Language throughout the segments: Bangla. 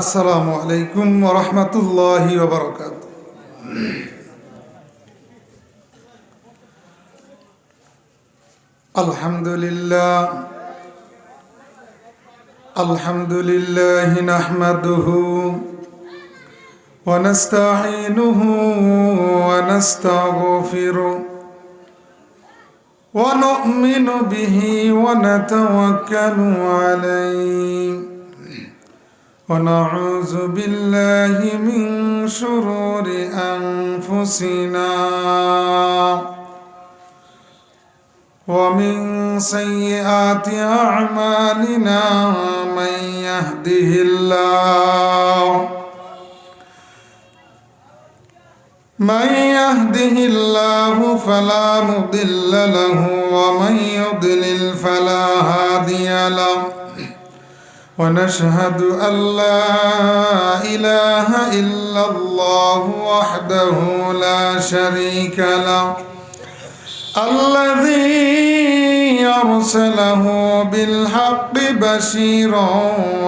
আসসালামু আলাইকুম ওয়া রাহমাতুল্লাহি ওয়া বারাকাতুহু। আলহামদুলিল্লাহ নাহমাদুহু ওয়া নাস্তাঈনুহু ওয়া নাস্তাগফিরুহু ওয়া নু'মিনু বিহি ওয়া নাতাওয়াক্কালু আলাইহি ونعوذ بالله من شرور أنفسنا ومن سيئات أعمالنا من يهده الله فلا مضل له ومن يضلل فلا هادي له ونشهد أن لا إله إلا الله وحده لا شريك له الذي أرسله بالحق بشيرا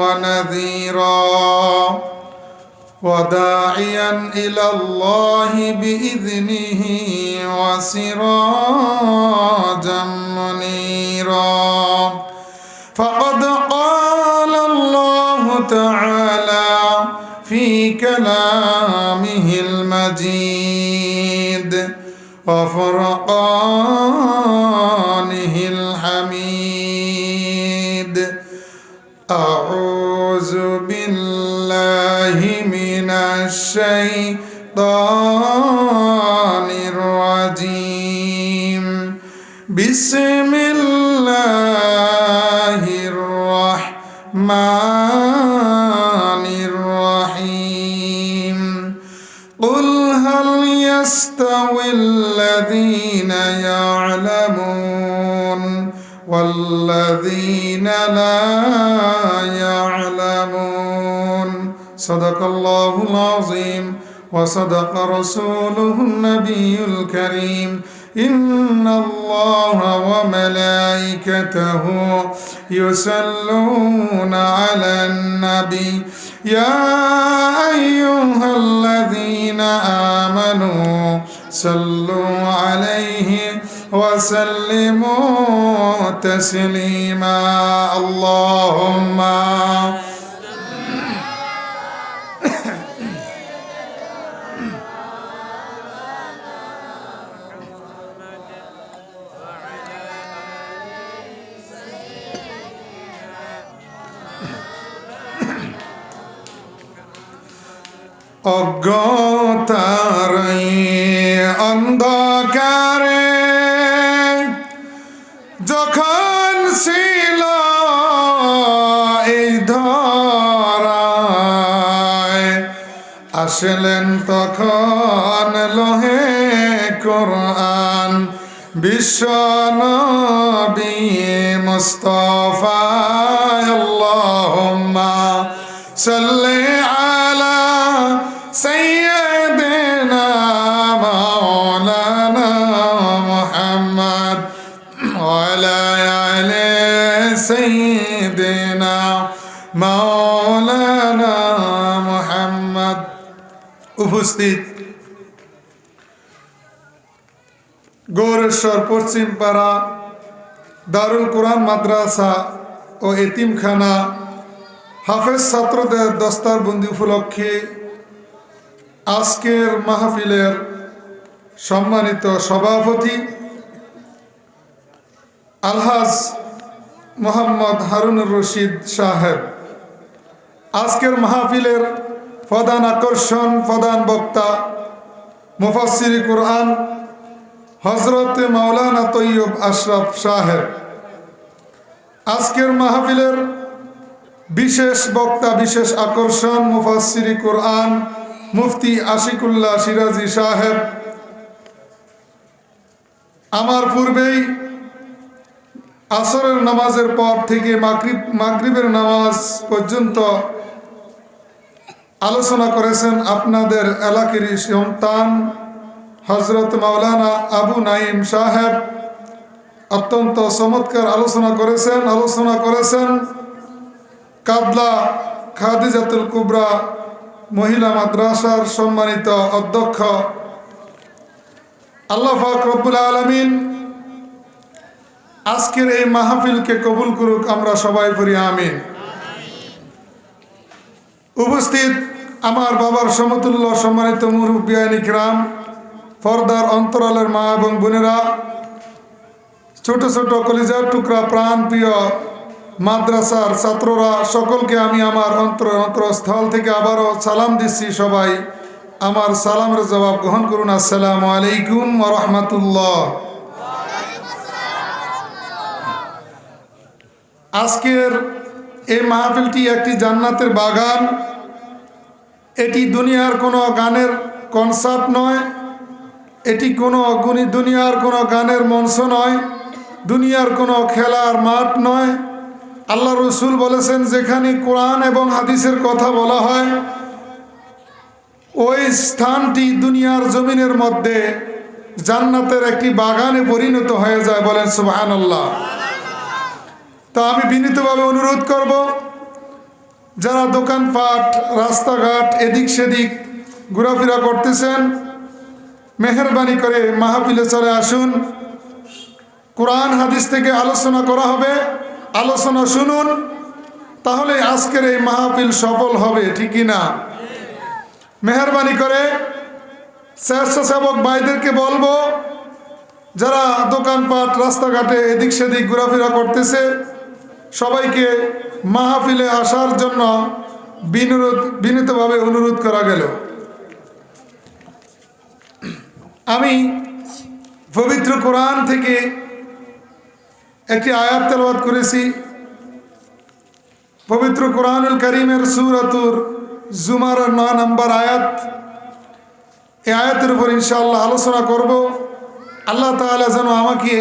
ونذيرا وداعيا إلى الله بإذنه وسراجا منيرا فقد قال الله تعالى في كلامه المجيد وفرقانه الحميد أعوذ بالله من الشيطان الرجيم بسم الله الرحمن الرحيم قل هل يستوي الذين يعلمون والذين لا يعلمون صدق الله العظيم وصدق رسوله النبي الكريم إن الله وملائكته يصلون على النبي يا أيها الذين آمنوا صلوا عليه وسلموا تسليما اللهم অজ্ঞতারে অন্ধকারে যখন ছিল এই ধরায় আসলেন তখন লোহে কোরআন বিশ্ব নবী মুস্তাফা আল্লাহুম্মা সাল্লি আলা سيدنا مولانا محمد وعلى آل سيدنا مولانا محمد উপস্থিত গৌরেশ্বর পশ্চিমপাড়া দারুল কোরআন মাদ্রাসা ও এতিমখানা হাফেজ ছাত্রদের দস্তারবন্দি উপলক্ষে আজকের মাহফিলের সম্মানিত সভাপতি আলহাজ মোহাম্মদ হারুনুর রশিদ সাহেব, আজকের মাহফিলের প্রধান আকর্ষণ, প্রধান বক্তা মুফাসসির কুরআন হযরত মাওলানা তৈয়ব আশরাফ সাহেব, আজকের মাহফিলের বিশেষ বক্তা, বিশেষ আকর্ষণ মুফাসসির কুরআন মুফতি আশিকুল্লাহ সিরাজি সাহেব। আমার পূর্বেই আসরের নামাজের পর থেকে মাগরিবের নামাজ পর্যন্ত আলোচনা করেছেন আপনাদের এলাকারই সন্তান হযরত মাওলানা আবু নাঈম সাহেব। অত্যন্ত চমৎকার আলোচনা করেছেন কাদলা খাদিজাতুল কুবরা মহিলা মাদ্রাসার সম্মানিত অধ্যক্ষ, আল্লাহ পাক রব্বুল আলামিন আজকের এই মাহফিলকে কবুল করুক, আমরা সবাই পড়ি আমিন। উপস্থিত আমার বাবার সমতুল্য সম্মানিত মুরব্বিয়ান ইকরাম, পর্দার অন্তরালের মা এবং বোনেরা, ছোট ছোট কলিজার টুকরা প্রাণ প্রিয় মাদ্রাসার ছাত্ররা, সকলকে আমি আমার অন্তরস্থল থেকে আবারও সালাম দিচ্ছি। সবাই আমার সালামের জবাব গ্রহণ করুন। আসসালামু আলাইকুম ওয়া রাহমাতুল্লাহ। আজকের এই মাহফিলটি একটি জান্নাতের বাগান। এটি দুনিয়ার কোনো গানের কনসার্ট নয়, এটি কোনো দুনিয়ার কোনো গানের মঞ্চ নয়, দুনিয়ার কোনো খেলার মাঠ নয়। আল্লাহ রসুল বলেছেন, যেখানে কোরআন এবং হাদিসের কথা বলা হয় ওই স্থানটি দুনিয়ার জমিনের মধ্যে জান্নাতের একটি বাগানে পরিণত হয়ে যায়। বলেন সুবহানাল্লাহ। তা আমি বিনীতভাবে অনুরোধ করব, যারা দোকানপাট রাস্তাঘাট এদিক সেদিক ঘোরাফেরা করতেছেন, মেহেরবানি করে মাহফিলে চলে আসুন। কোরআন হাদিস থেকে আলোচনা করা হবে, আলোচনা শুনুন, তাহলে আজকের এই মাহফিল সফল হবে, ঠিকই না? মেহেরবানি করে স্বেচ্ছাসেবক ভাইদেরকে বলবো, যারা দোকানপাট রাস্তাঘাটে এদিক সেদিক ঘোরাফেরা করতেছে, সবাইকে মাহফিলে আসার জন্য বিনীতভাবে অনুরোধ করা গেল। আমি পবিত্র কোরআন থেকে একটি আয়াত তেলাওয়াত করেছি। পবিত্র কোরআনুল কারীমের সূরাতুর জুমারের 9 নম্বর আয়াত। এই আয়াতের উপর ইনশাআল্লাহ আলোচনা করব। আল্লাহ তাআলা যেন আমাকে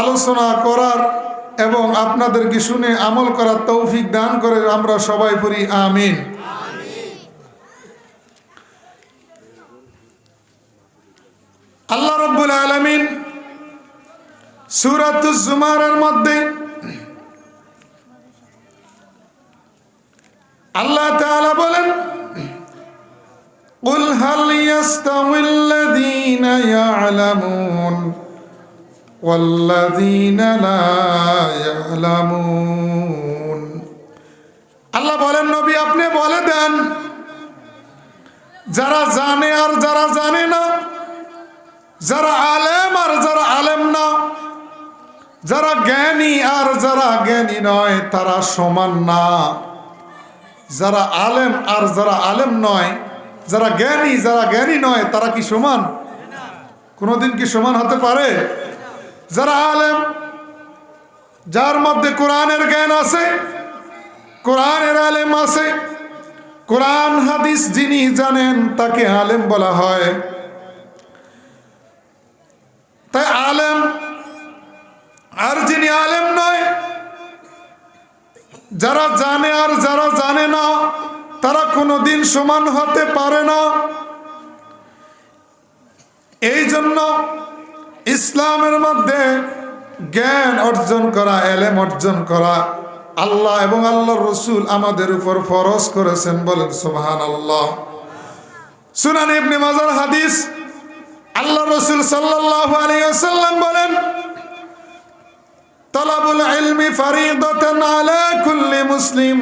আলোচনা করার এবং আপনাদেরকে শুনে আমল করার তৌফিক দান করে। আমরা সবাই পড়ি আমিন। আল্লাহ রাব্বুল আলামিন সূরাতুজ জুমারের মধ্যে আল্লাহ তাআলা বলেন, কুল হাল ইয়াস্তাউিল্লাযীনা ইয়া'লামুন ওয়াল্লাযীনা লা ইয়া'লামুন। আল্লাহ বলেন, নবী আপনি বলে দেন, যারা জানে আর যারা জানে না, যারা আলেম আর যারা আলেম না, যারা জ্ঞানী আর যারা জ্ঞানী নয়, তারা সমান না। যারা আলেম আর যারা আলেম নয়, যারা জ্ঞানী নয়, তারা কি সমান? কোনোদিন কি সমান হতে পারে? যারা আলেম, যার মধ্যে কোরআনের জ্ঞান আছে, কোরআনের আলেম আছে, কোরআন হাদিস যিনি জানেন তাকে আলেম বলা হয়। তাই আলেম আর যিনি আলেম নয়, যারা জানে আর যারা জানে না, তারা কোনোদিন সমান হতে পারে না। এই জন্য ইসলামের মধ্যে জ্ঞান অর্জন করা, এলেম অর্জন করা আল্লাহ এবং আল্লাহর রসুল আমাদের উপর ফরজ করেছেন। বলেন সুবহানাল্লাহ। সুনান ইবনে মাজার হাদিস, আল্লাহ রসুল সাল্লাল্লাহু আলাইহি ওয়াসাল্লাম বলেন, তালাবুল ইলমি ফারিদাতান আলা কুল্লি মুসলিম।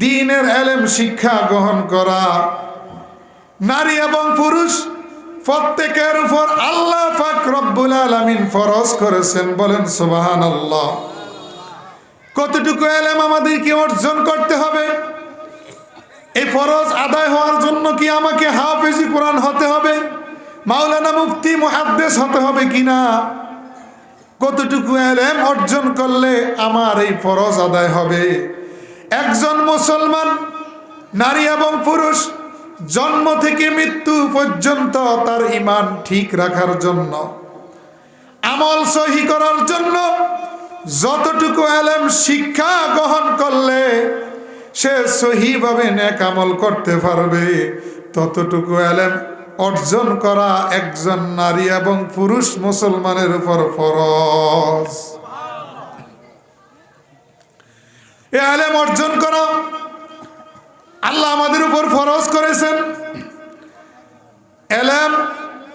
দ্বীনের ইলম শিক্ষা গ্রহণ করা নারী এবং পুরুষ প্রত্যেকের উপর আল্লাহ পাক রব্বুল আলামিন ফরজ করেছেন। বলেন সুবহানাল্লাহ। কতটুকু ইলম আমাদেরকে অর্জন করতে হবে? এই ফরজ আদায় হওয়ার জন্য কি আমাকে হাফেজি কোরআন হতে হবে, মাওলানা মুফতি মুহাদ্দিস হতে হবে কিনা? কতটুকু ইলম অর্জন করলে আমার এই ফরজ আদায় হবে? একজন মুসলমান নারী এবং পুরুষ জন্ম থেকে মৃত্যু পর্যন্ত তার ঈমান ঠিক রাখার জন্য, আমল সহি করার জন্য যতটুকু ইলম শিক্ষা গ্রহণ করলে সে সহিভাবে নেক আমল করতে পারবে, ততটুকু ইলম অর্জন করা একজন নারী এবং পুরুষ মুসলমানের উপর ফরজ। এই ইলম অর্জন করা আল্লাহ আমাদের উপর ফরজ করেছেন। এলেম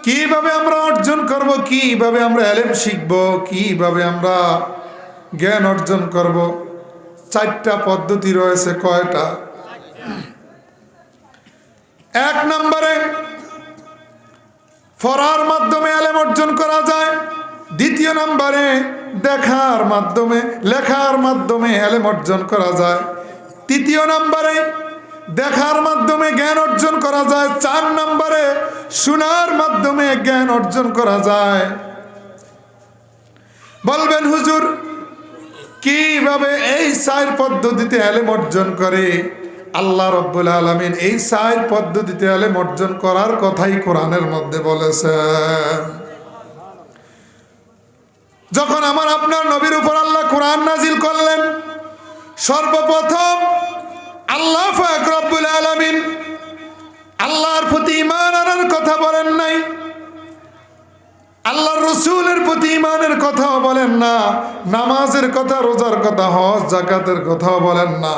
কিভাবে আমরা অর্জন করব, কিভাবে আমরা এলেম শিখব, কিভাবে আমরা জ্ঞান অর্জন করব, 4টা পদ্ধতি রয়েছে। কয়টা? 1 নম্বরে পড়ার মাধ্যমে এলেম অর্জন করা যায়। 2 নম্বরে দেখার মাধ্যমে, লেখার মাধ্যমে এলেম অর্জন করা যায়। 3 নম্বরে দেখার মাধ্যমে জ্ঞান অর্জন করা যায়। 4 নম্বরে শোনার মাধ্যমে জ্ঞান অর্জন করা যায়। বলবেন হুজুর কিভাবে এই 4 পদ্ধতিতে এলেম অর্জন করে? আল্লাহ রাব্বুল আলামিন এই 4 পদ্ধতিতে এলেম অর্জন করার কথাই কোরআনের মধ্যে বলেছেন। যখন আমার আপনার নবীর উপর আল্লাহ কোরআন নাজিল করলেন, সর্বপ্রথম আল্লাহ পাক রব্বুল আলামিন আল্লাহর প্রতি ঈমান আনার কথা বলেন নাই, আল্লাহর রাসূলের প্রতি ঈমানের কথাও বলেন না, নামাজের কথা, রোজার কথা, হজ যাকাতের কথাও বলেন না।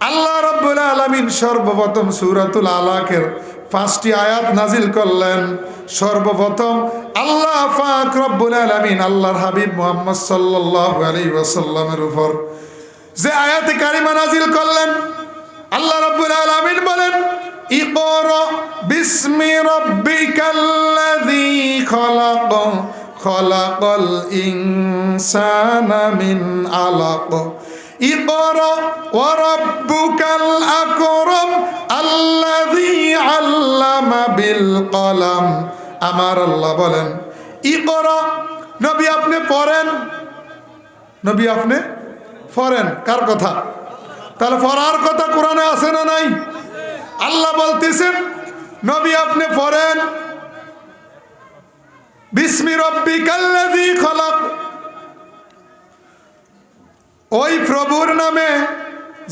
আল্লাহ রাব্বুল আলামিন সর্বপ্রথম সূরাতুল আলাকের 5টি আয়াত নাজিল করলেন। সর্বপ্রথম আল্লাহ পাক রব্বুল আলামিন আল্লাহর হাবিব মুহাম্মদ সাল্লাল্লাহু আলাইহি ওয়াসাল্লামের উপর যে আয়াতে কারিমা নাজিল করলেন, আল্লাহ রাব্বুল আলামিন বলেন, ইকরা বিসমি রাব্বিকাল্লাযী খালাক খালাকাল ইনসানা মিন আলাক ইকরা ওয়া রাব্বুকাল আকরাম আল্লাযী আল্লামা বিল কলম। আমার আল্লাহ বলেন ইকরা, নবী আপনি পড়েন, নবী আপনি পড়েন। কার কথা? তাহলে পড়ার কথা কোরআনে আছে না নাই? আল্লাহ বলতেছেন নবী আপনি পড়েন, বিসমি রাব্বিকাল্লাযী খালাক, ওই প্রভুর নামে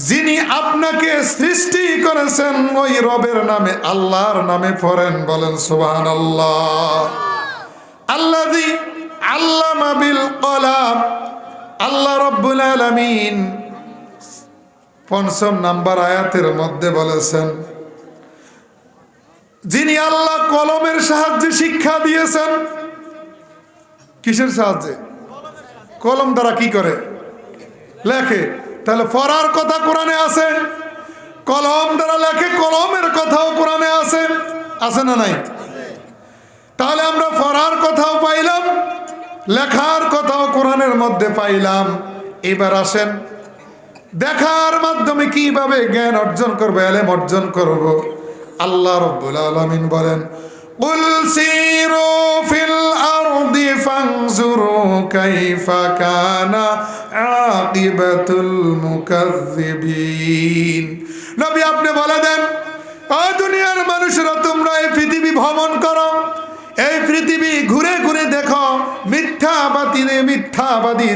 যিনি আপনাকে সৃষ্টি করেছেন, ওই রবের নামে, আল্লাহর নামে পড়েন। বলেন সুবহানাল্লাহ। আল্লাযী আল্লামা বিল কলম, আল্লাহ রাব্বুল আলামিন 5 নম্বর আয়াতের মধ্যে বলেছেন যিনি আল্লাহ কলমের সাহায্যে শিক্ষা দিয়েছেন। কিসের সাহায্যে? কলম দ্বারা কি করে? লেখে। তাহলে পড়ার কথা কোরআনে আছে, কলম দ্বারা লেখে, কলমের কথাও কোরআনে আছে, আছে না নাই? তাহলে আমরা পড়ার কথাও পাইলাম, লেখার কথাও কোরআনের মধ্যে পাইলাম। এবার আসেন দেখার মাধ্যমে কিভাবে জ্ঞান অর্জন করব, এলেম অর্জন করব। আল্লাহ রাব্বুল আলামিন বলেন, কুল সিরু ফিল আরদি ফানজুরু কাইফা কানা আকিবাতুল মুকাজ্জিবিন। নবী আপনি বলে দেন, ও দুনিয়ার মানুষরা, তোমরা এই পৃথিবী ভ্রমণ করো, এই পৃথিবী ঘুরে ঘুরে দেখো, মিথ্যাবাদী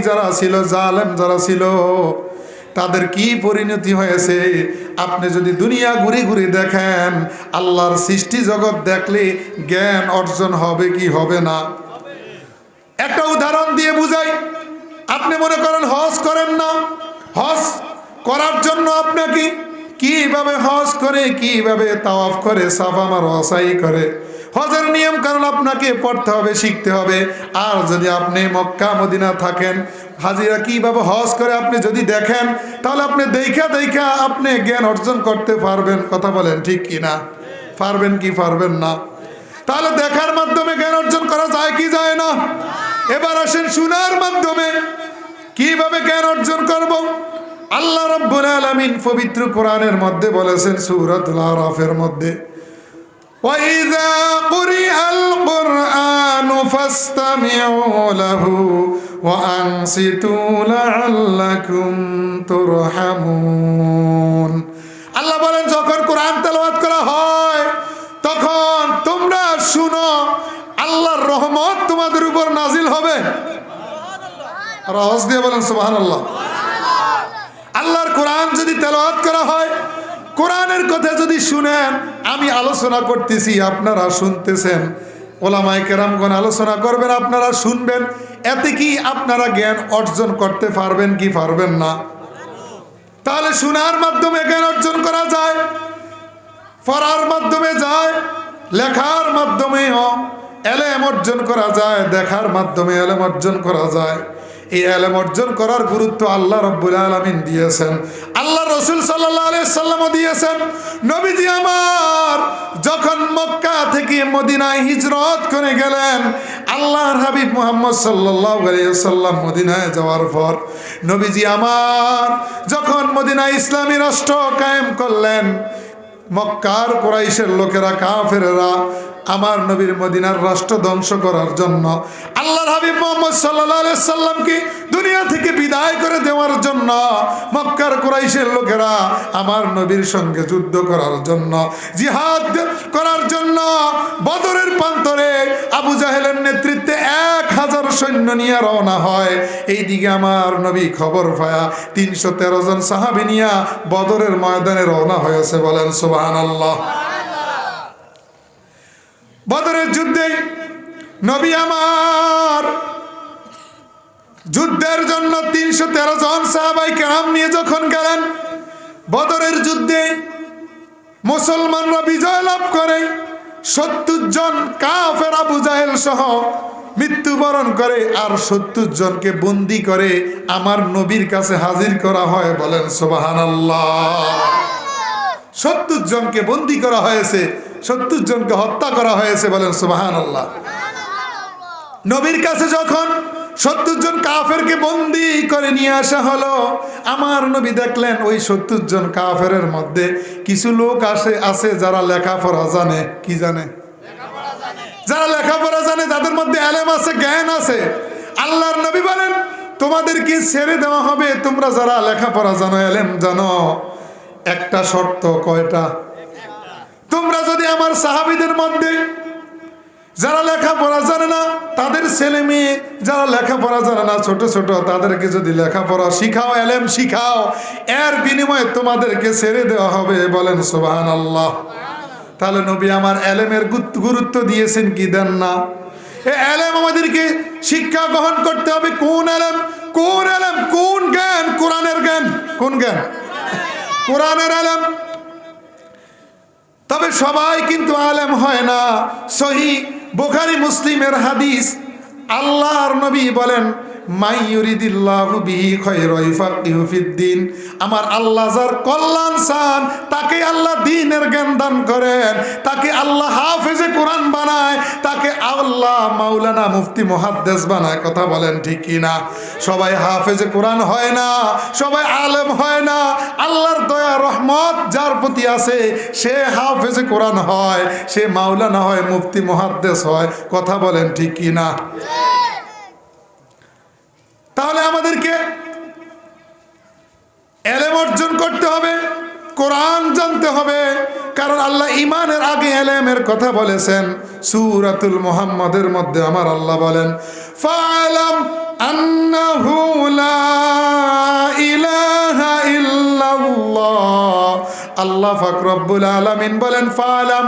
যারা ছিল, জালেম যারা ছিল, তাদের কি পরিণতি হয়েছে। আপনি যদি দুনিয়া ঘুরে ঘুরে দেখেন, আল্লাহর সৃষ্টি জগৎ দেখলে জ্ঞান অর্জন হবে কি হবে না? একটা উদাহরণ দিয়ে বুঝাই। আপনি মনে করেন হজ করেন না, হজ করার জন্য আপনাকে কিভাবে হজ করে, কিভাবে তাওয়াফ করে, সাফা মারওয়া সাই করে, হজের নিয়ম কারণ আপনাকে পড়তে হবে, শিখতে হবে। আর যদি আপনি মক্কা মদিনা থাকেন, হাজিরা কিভাবে হজ করে আপনি যদি দেখেন, তাহলে আপনি দেখা আপনি জ্ঞান অর্জন করতে পারবেন। কথা বলেন ঠিক কি না? পারবেন কি পারবেন না? তাহলে দেখার মাধ্যমে জ্ঞান অর্জন করা যায় কি যায় না? এবার আসেন শোনার মাধ্যমে কিভাবে জ্ঞান অর্জন করব। আল্লাহ রাব্বুল আলামিন পবিত্র কোরআনের মধ্যে বলেছেন সূরাতুল আরাফের মধ্যে, وَإِذَا قُرِئَ الْقُرْآنُ فَاسْتَمِعُوا لَهُ وَأَنصِتُوا لَعَلَّكُمْ تُرْحَمُونَ। আল্লাহ বলেন যখন কোরআন তেলাওয়াত করা হয় তখন তোমরা শুনো, আল্লাহর রহমত তোমাদের উপর নাজিল হবে। আর আওয়াজ দিয়ে বলেন সুবহানাল্লাহ। আল্লাহর কোরআন যদি তেলাওয়াত করা হয়, কোরআনের কথা যদি শুনেন, আমি আলোচনা করতেছি আপনারা শুনতেছেন, ওলামায়ে কেরামগণ আলোচনা করবেন আপনারা শুনবেন, এতে কি আপনারা জ্ঞান অর্জন করতে পারবেন কি পারবেন না? তাহলে শোনার মাধ্যমে জ্ঞান অর্জন করা যায়। লেখার মাধ্যমেও এলেম অর্জন করা যায়, দেখার মাধ্যমে এলেম অর্জন করা যায়। এই এলেম অর্জন করার গুরুত্ব আল্লাহ রাব্বুল আলামিন দিয়েছেন, আল্লাহ রাসূল সাল্লাল্লাহু আলাইহি সাল্লামও দিয়েছেন। নবীজি আমার যখন মক্কা থেকে মদিনায় হিজরত করে গেলেন, আল্লাহর হাবিব মুহাম্মদ সাল্লাল্লাহু আলাইহি সাল্লাম মদিনায় যাওয়ার পর নবীজি আমার যখন মদিনায় ইসলামী রাষ্ট্র কায়েম করলেন, মক্কার কুরাইশের লোকেরা কাফেরেরা আমার নবীর মদিনার রাষ্ট্র ধ্বংস করার জন্য, আল্লাহর হাবিব মুহাম্মদ সাল্লাল্লাহু আলাইহি সাল্লামকে দুনিয়া থেকে বিদায় করে দেওয়ার জন্য মক্কার কুরাইশের লোকেরা আমার নবীর সঙ্গে যুদ্ধ করার জন্য, জিহাদ করার জন্য বদরের প্রান্তরে আবু জাহেলের নেতৃত্বে 1000 সৈন্য নিয়ে রওনা হয়। এইদিকে আমার নবী খবর পায়া 313 জন সাহাবী নিয়ে বদরের ময়দানে রওনা হয়েছে। বলেন সুবহানাল্লাহ। বদরের যুদ্ধে নবী আমার যুদ্ধের জন্য 313 জন সাহাবায়ে কেরাম নিয়ে যখন গেলেন, বদরের যুদ্ধে মুসলমানরা বিজয় লাভ করে 70 জন কাফের আবু জাহেল সহ মৃত্যুবরণ করে, আর 70 জনকে বন্দী করে আমার নবীর কাছে হাজির করা হয়। বলেন সুবহানাল্লাহ। 70 জনকে বন্দী করা হয়েছে, 70 জনকে হত্যা করা হয়েছে। বলেন সুবহানাল্লাহ। নবীর কাছে যখন 70 জন কাফেরকে বন্দী করে নিয়ে আসা হলো, আমার নবী দেখলেন ওই 70 জন কাফেরের মধ্যে কিছু লোক আছে যারা লেখাপড়া জানে। কি জানে? যারা লেখাপড়া জানে, যাদের মধ্যে এলেম আছে, জ্ঞান আছে। আল্লাহর নবী বলেন তোমাদেরকে ছেড়ে দেওয়া হবে তোমরা যারা লেখাপড়া জানো, এলেম জানো। একটা শর্ত। কয়টা? তোমরা যদি আমার সাহাবীদের মধ্যে যারা লেখাপড়া জানে না, তাদের ছেলে মেয়ে যারা লেখাপড়া জানে না, ছোট ছোট, তাদেরকে যদি লেখাপড়া শিখাও, এলেম শিখাও, এর বিনিময়ে তোমাদেরকে ছেড়ে দেওয়া হবে। বলেন সুবহানাল্লাহ। তাহলে নবী আমার এলেমের গুরুত্ব দিয়েছেন কি দেন না? এই এলেম আমাদেরকে শিক্ষা গ্রহণ করতে হবে। কোন এলেম? কোন এলেম? কোন জ্ঞান? কোরআনের জ্ঞান। কোন জ্ঞান? কোরআনের এলেম। তবে সবাই কিন্তু আলেম হয় না। সহিহ বুখারী মুসলিমের হাদিস, আল্লাহর নবী বলেন মাই ইউরিদিল্লাহু বিহি খায়রা ইউফাক্কিহু ফিদ্দিন। আমার আল্লাহ যার কল্যাণ চান তাকে আল্লাহ দ্বীনের জ্ঞান দান করেন, তাকে আল্লাহ হাফেজে কোরআন বানায়, তাকে আল্লাহ মাওলানা মুফতি মুহাদ্দিস বানায়। কথা বলেন ঠিক কি না? সবাই হাফেজে কোরআন হয় না, সবাই আলেম হয় না। আল্লাহর দয়া রহমত যার প্রতি আছে সে হাফেজে কোরআন হয়, সে মাওলানা হয়, মুফতি মুহাদ্দিস হয়। কথা বলেন ঠিক কি না? তাহলে আমাদেরকে এলেম অর্জন করতে হবে, কোরআন জানতে হবে। কারণ আল্লাহ ঈমানের আগে এলেমের কথা বলেছেন। সূরাতুল মুহাম্মাদের মধ্যে আমার আল্লাহ বলেন ফাআলাম আন্নাহু লা ইলাহা ইল্লাল্লাহ। আল্লাহ পাক রব্বুল আলামিন বলেন ফাআলাম,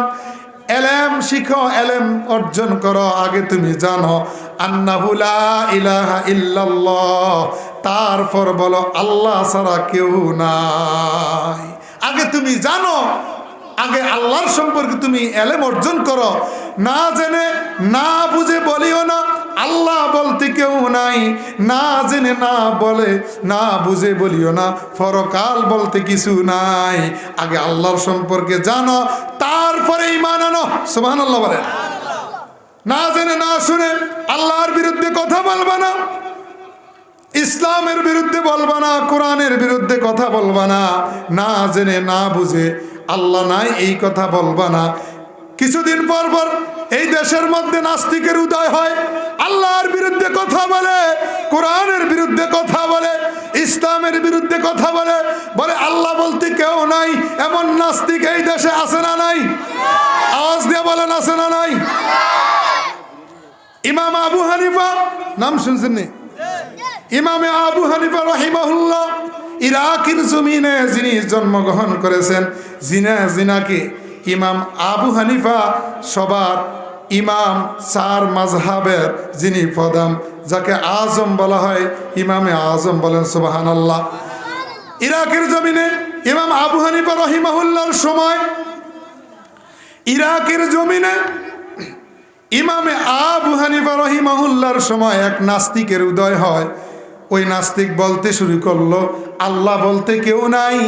এলেম শিখো, এলেম অর্জন করো। আগে তুমি জানো আন্নাহু লা ইলাহা ইল্লাল্লাহ, তারপর বলো আল্লাহ ছাড়া কেউ নাই। আগে তুমি জানো, আগে আল্লাহর সম্পর্কে তুমি এলেম অর্জন করো। না জেনে না বুঝে বলিও না আল্লাহ বলতে কেউ নাই। না জেনে না বলে না বুঝে বলিও না পরকাল বলতে কিছু নাই। আগে আল্লাহর সম্পর্কে জানো, তারপরে ঈমান আনো। সুবহানাল্লাহ বলেন। না জেনে না শুনে আল্লাহর বিরুদ্ধে কথা বলবা না, ইসলামের বিরুদ্ধে বলবা না, কোরআনের বিরুদ্ধে কথা বলবা না। না জেনে না বুঝে আল্লাহ নাই এই কথা বলবা না। কিছুদিন পর পর এই দেশের মধ্যে নাস্তিকের উদয় হয়, আল্লাহর বিরুদ্ধে কথা বলে, কোরআনের বিরুদ্ধে কথা বলে, ইসলামের বিরুদ্ধে কথা বলে, বলে আল্লাহ বলতে কেউ নাই। এমন নাস্তিক এই দেশে আছে না নাই? আওয়াজ দিয়ে বলেন আছে না নাই? ইমাম আবু হানিফা নাম শুনছেন নি? ইমামে আবু হানিফা রাহিমাহুল্লাহ ইরাকের জমিনে যিনি জন্মগ্রহণ করেছেন, জিনাকে ইমাম আবু হানিফা সবার ইমাম, 4 মাযহাবের যিনি প্রধান, যাকে আজম বলা হয়, ইমামে আজম। বলেন সুবহানাল্লাহ। ইরাকের জমিনে ইমাম আবু হানিফা রাহিমাহুল্লাহর সময় ইরাকের জমিনে ইমামে আবু হানিফা রহিমাহুল্লাহর সময় এক নাস্তিকের উদয় হয়। ওই নাস্তিক বলতে শুরু করলো, আল্লাহ বলতে কেউ নাই,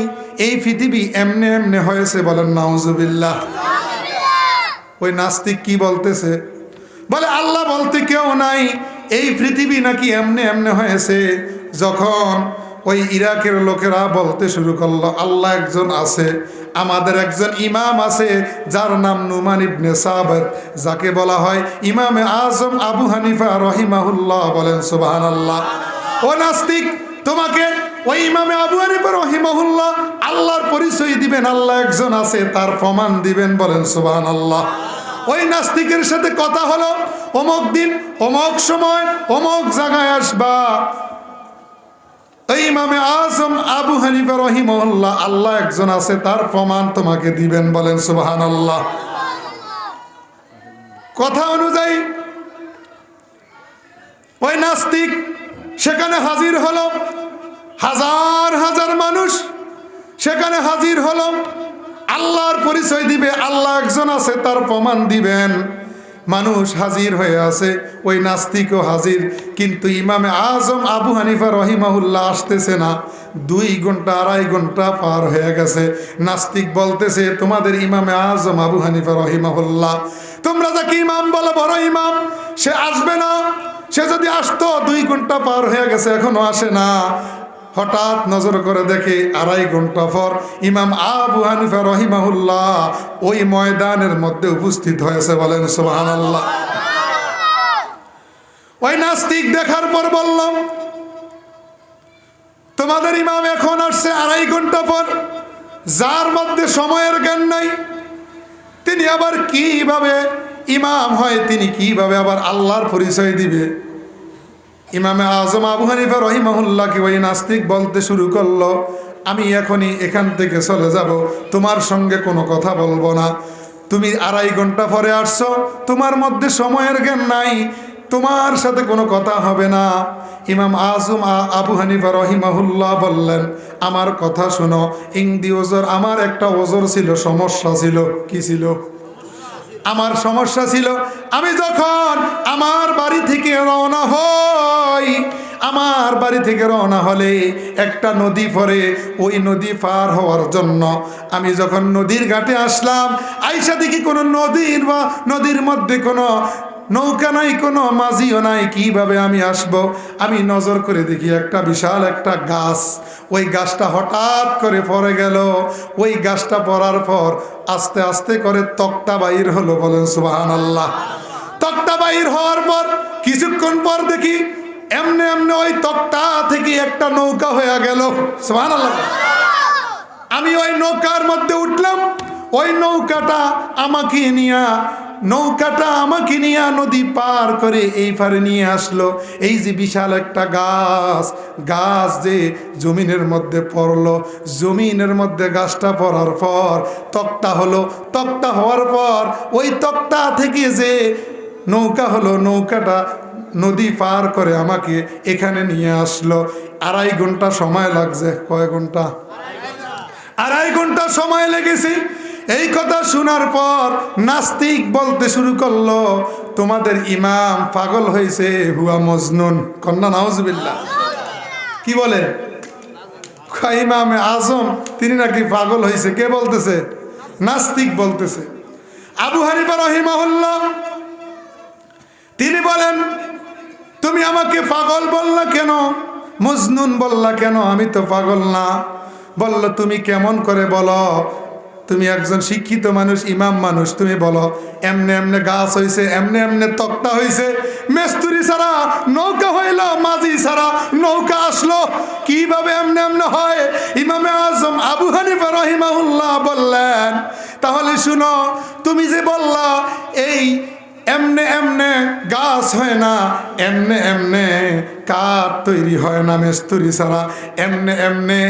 এই পৃথিবী এমনে এমনে হয়েছে। বলেন নাউজুবিল্লাহ। ওই নাস্তিক কি বলতেছে? বলে আল্লাহ বলতে কেউ নাই, এই পৃথিবী নাকি এমনে এমনে হয়েছে। যখন ওই ইরাকের লোকেরা বলতে শুরু করলো আল্লাহ একজন আছে, আমাদের একজন ইমাম আছে যার নাম নুমান ইবনে সাবিত, যাকে বলা হয় ইমামে আজম আবু হানিফা রহিমাহুল্লাহ। বলেন সুবহানাল্লাহ। ও নাস্তিক, তোমাকে ওই ইমামে আবু হানিফা রহিমাহুল্লাহ আল্লাহর পরিচয় দিবেন, আল্লাহ একজন আছে তার প্রমাণ দিবেন। বলেন সুবহানাল্লাহ। ওই নাস্তিকের সাথে কথা হলো, অমুক দিন অমুক সময় অমুক জায়গায় আসবা, ওই ইমামে আজম আবু হানিফা রহিমাহুল্লাহ আল্লাহ একজন আছে তার প্রমাণ তোমাকে দিবেন। বলেন সুবহানাল্লাহ। কথা অনুযায়ী ওই নাস্তিক সেখানে হাজির হলো, হাজার হাজার মানুষ সেখানে হাজির হলো, আল্লাহর পরিচয় দিবে, আল্লাহ একজন আছে তার প্রমাণ দিবেন। মানুষ হাজির হয়ে আছে, ওই নাস্তিকও হাজির, কিন্তু ইমামে আজম আবু হানিফা রহিমাহুল্লাহ আসতেছে না। 2 ঘন্টা 2.5 ঘন্টা পার হয়ে গেছে। নাস্তিক বলতেছে, তোমাদের ইমামে আজম আবু হানিফা রহিমাহুল্লাহ, তোমরা যাকে ইমাম বলো বড় ইমাম, সে আসবে না। সে যদি আসতো 2 ঘন্টা পার হয়ে গেছে এখনো আসে না। হঠাৎ নজর করে দেখে 2.5 ঘন্টা পর ইমাম আবু হানিফা রহিমাহুল্লাহ ওই ময়দানের মধ্যে উপস্থিত হয়েছে। বলেন সুবহানাল্লাহ। ওই নাস্তিক দেখার পর বললাম, তোমাদের ইমাম এখন আসছে 2.5 ঘন্টা পর, যার মধ্যে সময়ের জ্ঞান নাই, তিনি আবার কিভাবে ইমাম হয়, তিনি কিভাবে আবার আল্লাহর পরিচয় দিবে? ইমামে আজম আবু হানিফা রহিমাহুল্লাহকে ওই নাস্তিক বলতে শুরু করলো, আমি এখনই এখান থেকে চলে যাব, তোমার সঙ্গে কোনো কথা বলবো না। তুমি 2.5 ঘন্টা পরে আসছো, তোমার মধ্যে সময়ের জ্ঞান নাই, তোমার সাথে কোনো কথা হবে না। ইমাম আজম আবু হানিফা রহিমাহুল্লাহ বললেন, আমার কথা শোনো, ইংদি ওজর, আমার একটা ওজর ছিল, সমস্যা ছিল। কি ছিল? আমার সমস্যা ছিল, আমি যখন আমার বাড়ি থেকে রওনা হই, আমার বাড়ি থেকে রওনা হলে একটা নদী পড়ে, ওই নদী পার হওয়ার জন্য আমি যখন নদীর ঘাটে আসলাম, আইসা দেখি কোনো নদীর মধ্যে কোনো নৌকা নাই, কোনো মাঝিও নাই, কিভাবে আমি আসব? আমি নজর করে দেখি একটা বিশাল একটা গাছ, ওই গাছটা হঠাৎ করে পড়ে গেল। ওই গাছটা পড়ার পর আস্তে আস্তে করে তক্তা বাইর হলো। বলেন সুবহানাল্লাহ। তক্তা বাইর হওয়ার পর কিছুক্ষণ পর দেখি এমনে এমনে ওই তক্তা থেকে একটা নৌকা হয়ে গেল। সুবহানাল্লাহ। আমি ওই নৌকার মধ্যে উঠলাম, ওই নৌকাটা আমাকে নিয়ে নদী পার করে এই পারে নিয়ে আসলো। এই যে বিশাল একটা গাছ যে জমিনের মধ্যে পড়লো, জমিনের মধ্যে গাছটা পড়ার পর তক্তা হলো, তক্তা হওয়ার পর ওই তক্তা থেকে যে নৌকা হলো, নৌকাটা নদী পার করে আমাকে এখানে নিয়ে আসলো। 2.5 ঘন্টা সময় লাগছে। কয় ঘন্টা? 2.5 ঘন্টা সময় লেগেছে। এই কথা শোনার পর নাস্তিক বলতে শুরু করলো, তোমাদের ইমাম পাগল হয়েছে, হুয়া মজনুন। কন্যা নাউজুবিল্লাহ। কি বলে? ইমামে আজম তিনি নাকি পাগল হয়েছে। কে বলতেছে? নাস্তিক বলতেছে। আবু হানিফা রহিমাহুল্লাহ তিনি বলেন, তুমি আমাকে পাগল বললা কেন, মজনুন বললা কেন? আমি তো পাগল না। বলল, তুমি কেমন করে বলো? তুমি একজন শিক্ষিত মানুষ, ইমাম মানুষ, তুমি বলো এমনে এমনে গাছ হয়েছে, এমনে এমনে তক্তা হয়েছে, মেস্তুরি ছাড়া নৌকা হইল, মাঝি ছাড়া নৌকা আসলো, কিভাবে এমনে এমনে হয়? ইমামে আজম আবু হানিফা রহিমাহুল্লাহ বললেন, তাহলে শুনো, তুমি যে বললা এই এমনে এমনে গাছ হয় না, এমনে এমনে কাঠ তৈরি হয় না মেস্তুরি ছাড়া, এমনে এমনে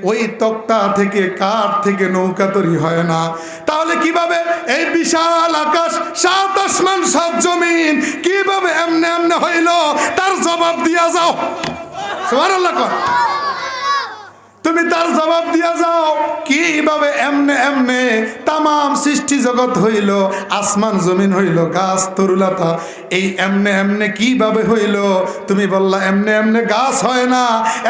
ওই তক্তা থেকে কাঠ থেকে নৌকা তৈরি হয় না, তাহলে কিভাবে এই বিশাল আকাশ, 7 আসমান 7 জমিন কিভাবে এমনে এমনে হইল? তার জবাব দিয়া যাও। সুবহানাল্লাহ। তুমি তার জবাব দিয়া যাও কিভাবে এমনে এমনে তামাম সৃষ্টি জগৎ হইল, আসমান জমিন হইল, গাছ তরুলতা, এই এমনে এমনে কিভাবে হইল? তুমি বললা এমনে এমনে গাছ হয় না,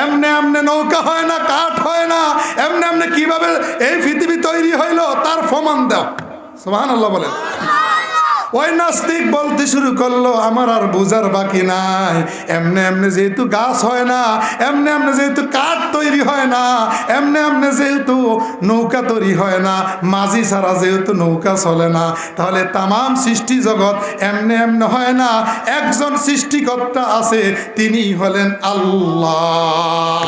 এমনে এমনে নৌকা হয় না, কাঠ হয় না, এমনে এমনে কিভাবে এই পৃথিবী তৈরি হইল তার প্রমাণ দাও। সুবহানাল্লাহ বলেন। ওই নাস্তিক বলতে শুরু করলো আমার আর বোঝার বাকি নাই, এমনে এমনে যেহেতু গাছ হয় না, এমনে এমনে যেহেতু কাঠ তৈরি হয় না, এমনে এমনে যেহেতু নৌকা তৈরি হয় না, মাঝি ছাড়া যেহেতু নৌকা চলে না, তাহলে তামাম সৃষ্টি জগৎ এমনে এমনে হয় না। একজন সৃষ্টিকর্তা আছে, তিনি হলেন আল্লাহ।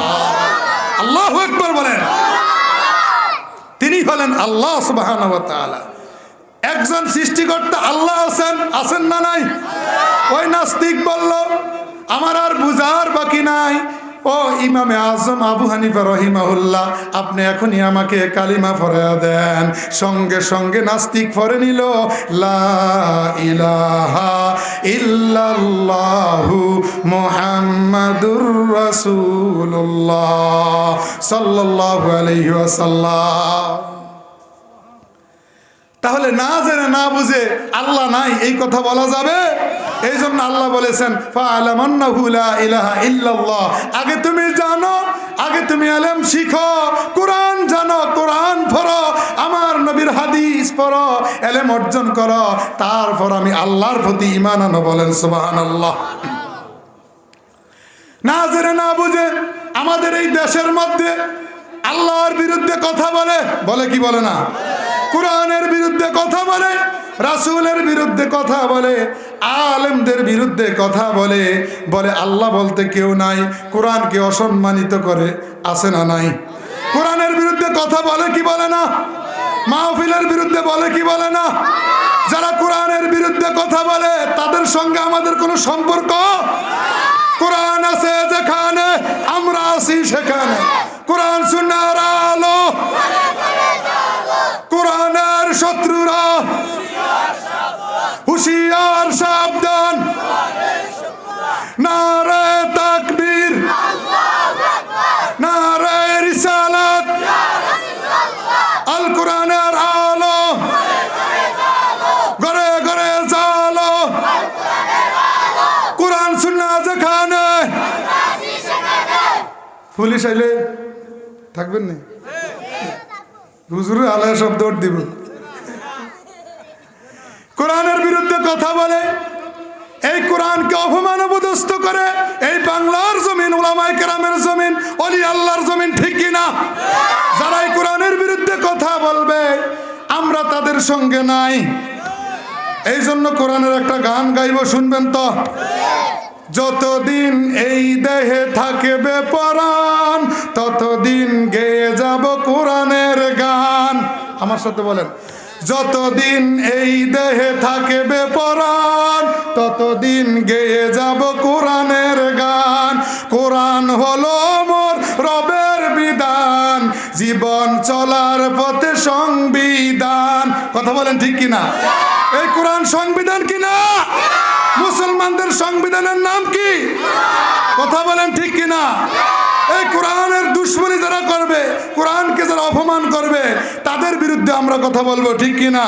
আল্লাহু আকবার বলেন। তিনি হলেন আল্লাহ সুবহানাহু ওয়া তাআলা। একজন সৃষ্টিকর্তা আল্লাহ আছেন, আছেন না নাই? ওই নাস্তিক বলল আমার আর বুঝার বাকি নাই। ও ইমামে আজম আবু হানিফা রহিমাহুল্লাহ, আপনি এখনই আমাকে কালিমা পড়ায়া দেন। সঙ্গে সঙ্গে নাস্তিক পড়ে নিল লা ইলাহা ইল্লাল্লাহু মুহাম্মাদুর রাসূলুল্লাহ সাল্লাল্লাহু আলাইহি ওয়াসাল্লাম। তাহলে না জেনে না বুঝে আল্লাহ নাই এই কথা বলা যাবে? এই জন্য আল্লাহ বলেছেন ফা'লামান্নাহু লা ইলাহা ইল্লাল্লাহ। আগে তুমি জানো, আগে তুমি ইলম শিখো, কোরআন জানো, কোরআন পড়ো, আমার নবীর হাদিস পড়ো, ইলম অর্জন করো, তারপর আমি আল্লাহর প্রতি ঈমান আনো। বলেন সুবহানাল্লাহ। না জেনে না বুঝে আমাদের এই দেশের মধ্যে আল্লাহর বিরুদ্ধে কথা বলে, বলে কি বলে না? কোরআনের বিরুদ্ধে কথা বলে, রাসূলের বিরুদ্ধে কথা বলে, আলেমদের বিরুদ্ধে কথা বলে, বলে আল্লাহ বলতে কেউ নাই, কোরআনকে অসম্মানিত করে, আছে না নাই? কোরআনের বিরুদ্ধে কথা বলে কি বলে না? মাহফিলের বিরুদ্ধে বলে কি বলে না? যারা কোরআনের বিরুদ্ধে কথা বলে তাদের সঙ্গে আমাদের কোনো সম্পর্ক? কোরআন আছে যেখানে, আমরা আছি সেখানে। কোরআন সুন্নাহর আলো, কোরআনের শত্রুরা হুঁশিয়ার সাবধান। নারে তাকবীর, নারে রিসালাত, আল কোরআনের আলো, ঘরে ঘরে জালো, কোরআন সুন্নাহ যেখানে। পুলিশ আইলে থাকবেন না, হুজুর আল্লাহ সব দৌড় দিব। কোরআনের বিরুদ্ধে কথা বলে, এই কোরআনকে অপমান অপদস্থ করে, এই বাংলার জমিন, উলামায়ে কেরামের জমিন, ওলি আল্লাহর জমিন, ঠিক কিনা? যারা এই কোরআনের বিরুদ্ধে কথা বলবে আমরা তাদের সঙ্গে নাই। এই জন্য কোরআনের একটা গান গাইব, শুনবেন তো? যতদিন এই দেহে থাকবে পরাণ, ততদিন গেয়ে যাব কোরআনের গান। আমার সাথে বলেন, যতদিন এই দেহে থাকবে পরাণ, ততদিন গেয়ে যাব কোরআনের গান। কোরআন হলো মোর রবের বিধান, জীবন চলার পথে সংবিধান। কথা বলেন ঠিক কিনা? এই কোরআন সংবিধান কিনা? মুসলমানদের সংবিধানের নাম কি? কথা বলেন ঠিক কিনা? এই কোরআনের দুশ্মনী যারা করবে, কোরআনকে যারা অপমান করবে, তাদের বিরুদ্ধে আমরা কথা বলবো, ঠিক কিনা?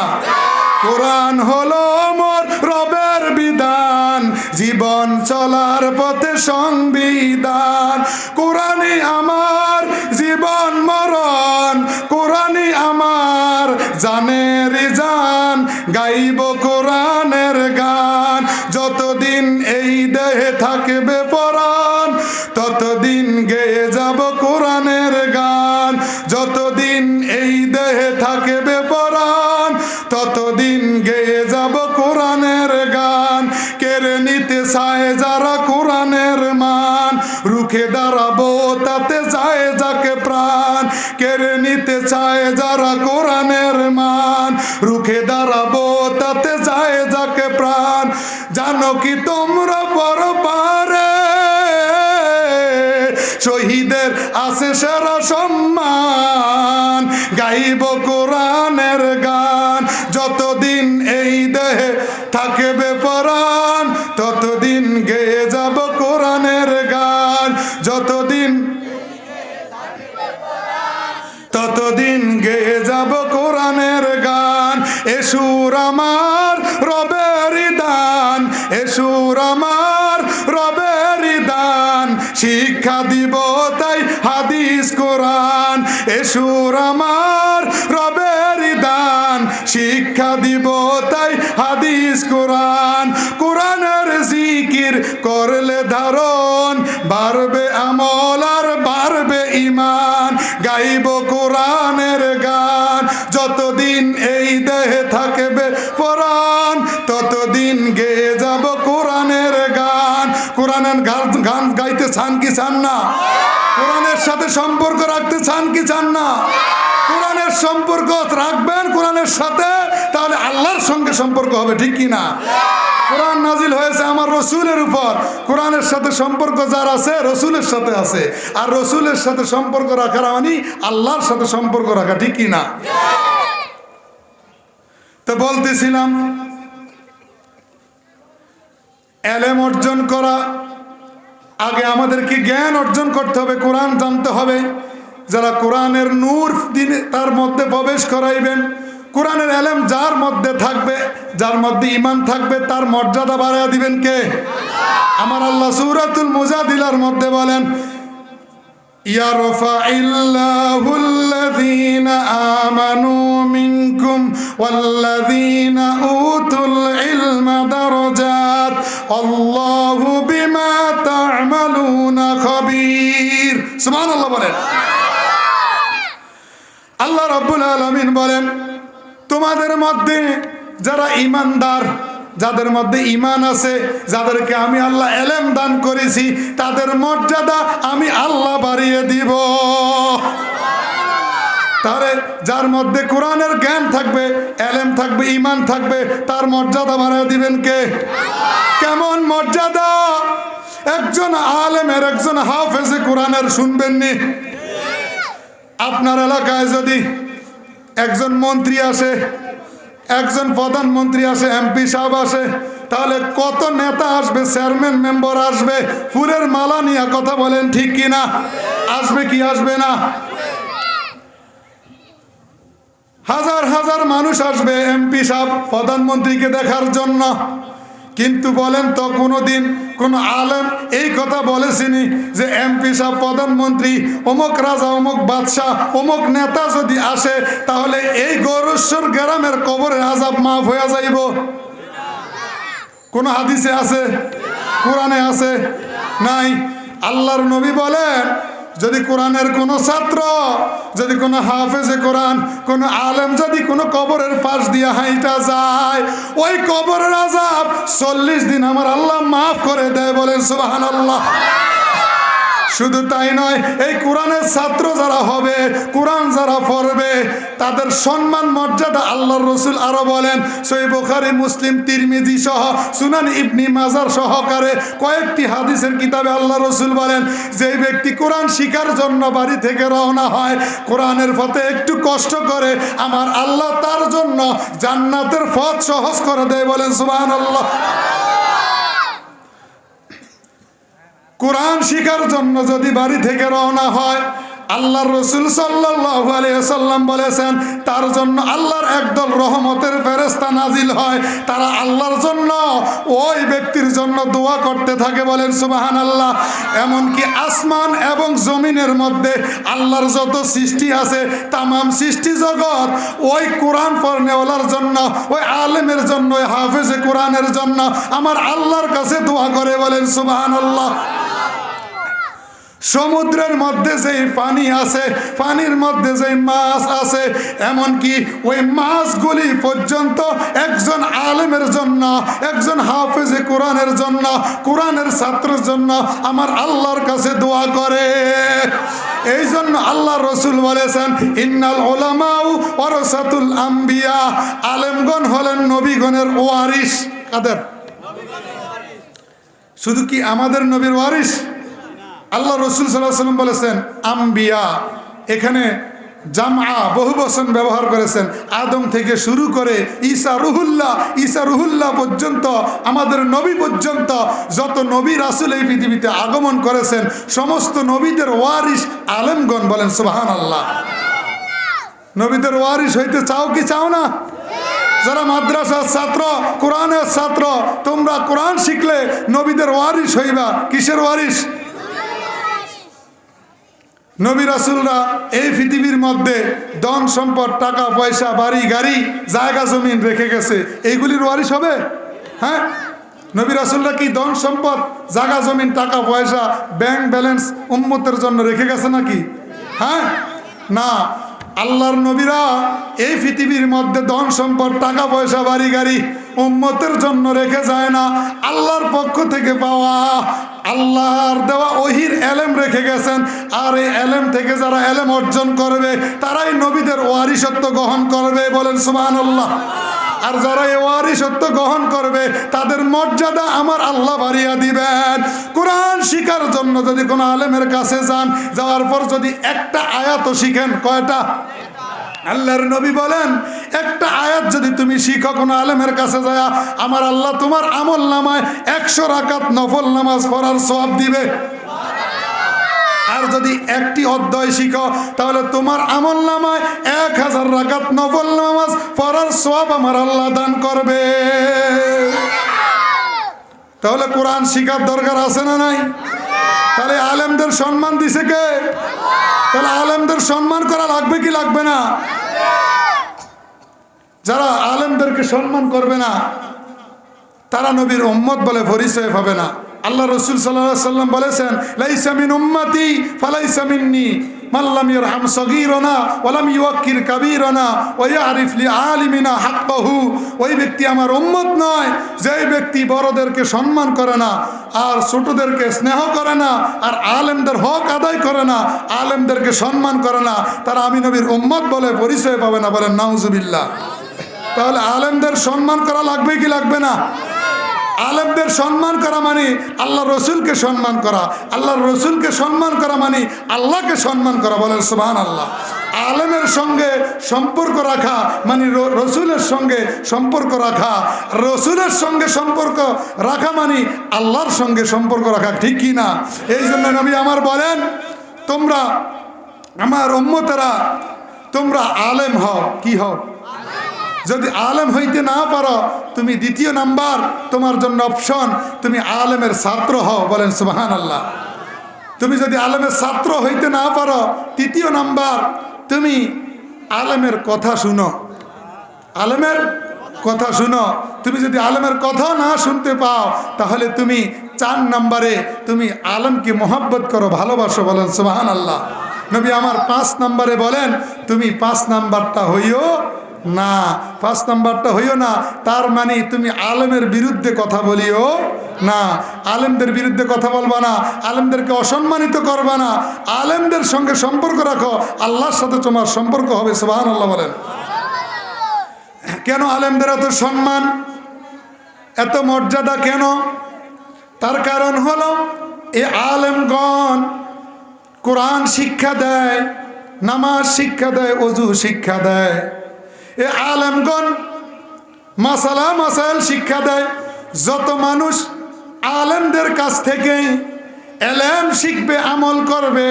কোরআন হলো মোর রবের বিধান, জীবন চলার পথে সংবিধান। কোরআনই আমার জীবন মরণ, কোরআনই আমার জানের জান, গাইব কোরআনের গান। যতদিন এই দেহে থাকবে পরাণ, ততদিন গেয়ে যাব কোরআনের গান। যতদিন এই দেহে থাকবে পরাণ, ততদিন গেয়ে যাব কোরআনের গান। কেড়ে নিতে চায় যারা কোরআনের মান, রুখে দাঁড়াবো তাতে যায় যাকে প্রাণ। কেড়ে নিতে চায় যারা কোরআনের মান, রুখে দাঁড়াবো তাতে যায় যাকে প্রাণ। জানো কি তোমরা পরপারে শহীদের আছে সেরা সম্মান, গাইব কোরআনের গান। যতদিন এই দেহে থাকবে পরাণ, ততদিন গেয়ে যাব কোরআনের গান। যতদিন এসুর আমার রবের দান, এসুর আমার রবের দান, শিক্ষা দিব তাই হাদিস কোরআন। এসুর আমার রবের দান, শিক্ষা দিব তাই হাদিস কোরআন। কোরআনের জিকির করলে ধারণ, বাড়বে আমল আর বাড়বে ঈমান। গাইব কোরআনের গান, যতদিন এই দেহে থাকবে প্রাণ, ততদিন গেয়ে যাব কোরআনের গান। কোরআনের গান গাইতে চান কি চান না? কোরআনের সাথে সম্পর্ক রাখতে চান কি চান না? কোরআনের সম্পর্ক রাখবেন কোরআনের সাথে, তাহলে আল্লাহর সঙ্গে সম্পর্ক হবে, ঠিক কি না? কোরআন নাজিল হয়েছে আমার রসুলের উপর, কোরআনের সাথে সম্পর্ক যার আছে রসুলের সাথে আছে, আর রসুলের সাথে সম্পর্ক রাখার মানে আল্লাহর সাথে সম্পর্ক রাখা, ঠিক কি না? তো বলতেছিলাম এলেম অর্জন করা, আগে আমাদেরকে জ্ঞান অর্জন করতে হবে, কোরআন জানতে হবে। যারা কোরআনের নূর দিনে তার মধ্যে প্রবেশ করাইবেন, কোরআনের এলেম যার মধ্যে থাকবে, যার মধ্যে ঈমান থাকবে, তার মর্যাদা বাড়ায়া দিবেন কে? আমার আল্লাহ সূরাতুল মুজাদিলার মধ্যে বলেন, ইয়ারফাইল্লাহুল্লাযীনা আমানু মিনকুম ওয়াল্লাযীনা উতুল ইলমা দারাজাত আল্লাহু বিমা তা'মালুনা খাবীর। সুবহানাল্লাহ বলেন। আল্লাহ রাব্বুল আলামিন বলেন, তোমাদের মধ্যে যারা ঈমানদার, যাদের মধ্যে ঈমান আছে, যাদেরকে আমি আল্লাহ এলেম দান করেছি, তাদের মর্যাদা আমি আল্লাহ বাড়িয়ে দিব। তারে যার মধ্যে কোরআনের জ্ঞান থাকবে, এলেম থাকবে, ঈমান থাকবে, তার মর্যাদা বাড়িয়ে দিবেন কে? কেমন মর্যাদা? একজন আলেমের, একজন হাফেজে কোরআনের শুনবেননি? আপনার এলাকায় যদি একজন মন্ত্রী আসে, একজন প্রধানমন্ত্রী আসে, এমপি সাহেব আসে, তাহলে কত নেতা আসবে, চেয়ারম্যান মেম্বার আসবে, ফুলের মালা নিয়ে কথা বলেন, ঠিক কি না? আসবে কি আসবে না? হাজার হাজার মানুষ আসবে এমপি সাহেব প্রধানমন্ত্রীকে দেখার জন্য। কিন্তু বলেন তো কোনোদিন কোন আলেম এই কথা বলেছিনি যে এমপি সাহেব, প্রধানমন্ত্রী, অমুক রাজা, অমুক বাদশাহ, অমুক নেতা যদি আসে তাহলে এই গৌরেশ্বর গ্রামের কবরের আযাব মাফ হয়ে যাইব? কোন হাদিসে আছে? কোরআনে আছে? নাই। আল্লাহর নবী বলেন, যদি কোরআনের কোনো ছাত্র, যদি কোনো হাফেজে কোরআন, কোনো আলেম যদি কোনো কবরের পাশ দিয়ে হাইটা যায়, ওই কবরের আযাব 40 দিন আমার আল্লাহ মাফ করে দেয়। বলেন সুবহানাল্লাহ। শুধু তাই নয়, এই কোরআনের ছাত্র যারা হবে, কোরআন যারা পড়বে, তাদের সম্মান মর্যাদা আল্লাহর রসুল আরো বলেন, সহিহ বুখারী, মুসলিম, তিরমিজি সহ সুনান ইবনে মাজাহ সহকারে কয়েকটি হাদিসের কিতাবে আল্লাহ রসুল বলেন, যেই ব্যক্তি কোরআন শিখার জন্য বাড়ি থেকে রওনা হয়, কোরআনের পথে একটু কষ্ট করে, আমার আল্লাহ তার জন্য জান্নাতের পথ সহজ করে দেয়। বলেন সুবহানাল্লাহ। কোরআন শিখার জন্য যদি বাড়ি থেকে রওনা হয়, আল্লাহর রাসূল সাল্লাল্লাহু আলাইহি ওয়াসাল্লাম বলেছেন, তার জন্য আল্লাহর একদল রহমতের ফেরেশতা নাজিল হয়, তারা আল্লাহর জন্য, ওই ব্যক্তির জন্য দোয়া করতে থাকে। বলেন সুবহানাল্লাহ। এমনকি আসমান এবং জমিনের মধ্যে আল্লাহর যত সৃষ্টি আছে, তামাম সৃষ্টি জগৎ ওই কোরআন পড়নেওয়ালার জন্য, ওই আলেমের জন্য, ওই হাফেজে কোরআনের জন্য আমার আল্লাহর কাছে দোয়া করে। বলেন সুবহানাল্লাহ। সমুদ্রের মধ্যে যেই পানি আছে, পানির মধ্যে যেই মাছ আছে, এমনকি ওই মাছগুলি পর্যন্ত একজন আলেমের জন্য, একজন হাফেজে কোরআনের জন্য, কোরআনের ছাত্রের জন্য আমার আল্লাহর কাছে দোয়া করে। এই জন্য আল্লাহ রসুল বলেছেন, ইন্নাল উলামাউ ওয়ারাসাতুল আম্বিয়া, আলেমগণ হলেন নবীগণের ওয়ারিস। কাদের? শুধু কি আমাদের নবীর ওয়ারিস? আল্লাহ রসুল সাল্লাল্লাহু আলাইহি ওয়াসাল্লাম বলেছেন আম্বিয়া, এখানে জামআ বহু বচন ব্যবহার করেছেন। আদম থেকে শুরু করে ঈসা রুহুল্লাহ পর্যন্ত, আমাদের নবী পর্যন্ত যত নবী রাসূল এই পৃথিবীতে আগমন করেছেন, সমস্ত নবীদের ওয়ারিস আলেমগণ। বলেন সুবহানাল্লাহ। নবীদের ওয়ারিস হইতে চাও কি চাও না? যারা মাদ্রাসার ছাত্র, কোরআনের ছাত্র, তোমরা কোরআন শিখলে নবীদের ওয়ারিস হইবা। কিসের ওয়ারিস? নবী রাসূলরা এই পৃথিবীর মধ্যে ধন সম্পদ, টাকা পয়সা, বাড়ি গাড়ি, জায়গা জমিন রেখে গেছে, এইগুলির ওয়ারিস হবে? হ্যাঁ, নবী রাসূলরা কি ধন সম্পদ, জায়গা জমিন, টাকা পয়সা, ব্যাংক ব্যালেন্স উম্মতের জন্য রেখে গেছে নাকি? হ্যাঁ, না। আল্লাহর নবীরা এই পৃথিবীর মধ্যে ধন সম্পদ, টাকা পয়সা, বাড়ি গাড়ি উম্মতের জন্য রেখে যায় না। আল্লাহর পক্ষ থেকে পাওয়া, আল্লাহর দেওয়া ওহির এলেম রেখে গেছেন। আর এই এলেম থেকে যারা এলেম অর্জন করবে তারাই নবীদের ওয়ারিসত্ব গ্রহণ করবে। বলেন সুবহানাল্লাহ। আর যারা এই ওয়ারিসত্ব গ্রহণ করবে তাদের মর্যাদা আমার আল্লাহ বাড়িয়ে দিবেন। কোরআন শিখার জন্য যদি কোনো আলেমের কাছে যান, যাওয়ার পর যদি একটা আয়াতও শিখেন, কয়টা? আল্লাহর নবী বলেন একটা আয়াত যদি তুমি শিখো কোনো আলেমের কাছে যায়, আমার আল্লাহ তোমার আমল নামায় 100 রাকাত নফল নামাজ পড়ার সওয়াব দিবে। আর যদি একটি অধ্যায় শিখো তাহলে তোমার আমল নামায় 1000 রাকাত নফল নামাজ পড়ার সওয়াব আমার আল্লাহ দান করবে। তাহলে কোরআন শিখার দরকার আছে না নাই? তাহলে আলেমদের সম্মান দিছে কে? তাহলে আলেমদের সম্মান করা লাগবে কি লাগবে না? যারা আলেমদেরকে সম্মান করবে না তারা নবীর উম্মত বলে পরিচয় পাবে না। আল্লাহ রাসূল সাল্লাল্লাহু আলাইহি ওয়াসাল্লাম বলেছেন, লাইসা মিন উম্মতি ফালাইসা মিন্নি মান লাম ইয়ারহাম সগীরানা ওয়া লাম ইউক্কির কাবীরানা ওয়া ইয়ারিফ লিআলিমিনা হাক্কাহু। ওই ব্যক্তি আমার উম্মত নয় যেই ব্যক্তি বড়দেরকে সম্মান করে না আর ছোটদেরকে স্নেহ করে না আর আলেমদের হক আদায় করে না, আলেমদেরকে সম্মান করে না, তারা আমি নবীর উম্মত বলে পরিচয় পাবে না। বলেন নাউজুবিল্লাহ। তাহলে আলেমদের সম্মান করা লাগবে কি লাগবে না? আলেমদের সম্মান করা মানে আল্লাহ রসুলকে সম্মান করা, আল্লাহর রসুলকে সম্মান করা মানে আল্লাহকে সম্মান করা। বলেন সুবহানাল্লাহ। আলেমের সঙ্গে সম্পর্ক রাখা মানে রসুলের সঙ্গে সম্পর্ক রাখা, রসুলের সঙ্গে সম্পর্ক রাখা মানে আল্লাহর সঙ্গে সম্পর্ক রাখা, ঠিক কি না? এই জন্য নবী আমার বলেন, তোমরা আমার উম্মতেরা তোমরা আলেম হও। কি হও? যদি আলেম হইতে না পারো তুমি দ্বিতীয় নাম্বার তোমার জন্য অপশন, তুমি আলেমের ছাত্র হও। বলেন সুবহানাল্লাহ। তুমি যদি আলেমের ছাত্র হইতে না পারো, তৃতীয় নাম্বার তুমি আলেমের কথা শুনো। আলেমের কথা শুনো। তুমি যদি আলেমের কথা না শুনতে পাও তাহলে তুমি 4 নাম্বারে তুমি আলেমকে মহব্বত করো, ভালোবাসো। বলেন সুবহানাল্লাহ। নবী আমার 5 নাম্বারে বলেন, তুমি 5 নাম্বারটা হইও না, 5 নাম্বারটা হইও না। তার মানে তুমি আলেমের বিরুদ্ধে কথা বলিও না, আলেমদের বিরুদ্ধে কথা বলবা না, আলেমদেরকে অসম্মানিত করবা না, আলেমদের সঙ্গে সম্পর্ক রাখো, আল্লাহর সাথে তোমার সম্পর্ক হবে। সুবহানাল্লাহ বলেন। কেন আলেমদের এত সম্মান, এত মর্যাদা কেন? তার কারণ হলো এই আলেমগণ কোরআন শিক্ষা দেয়, নামাজ শিক্ষা দেয়, ওযু শিক্ষা দেয়। এ আলেমগণ মাসালা মাসাইল শিক্ষা দেয়। যত মানুষ আলেমদের কাছ থেকে এলেম শিখবে, আমল করবে,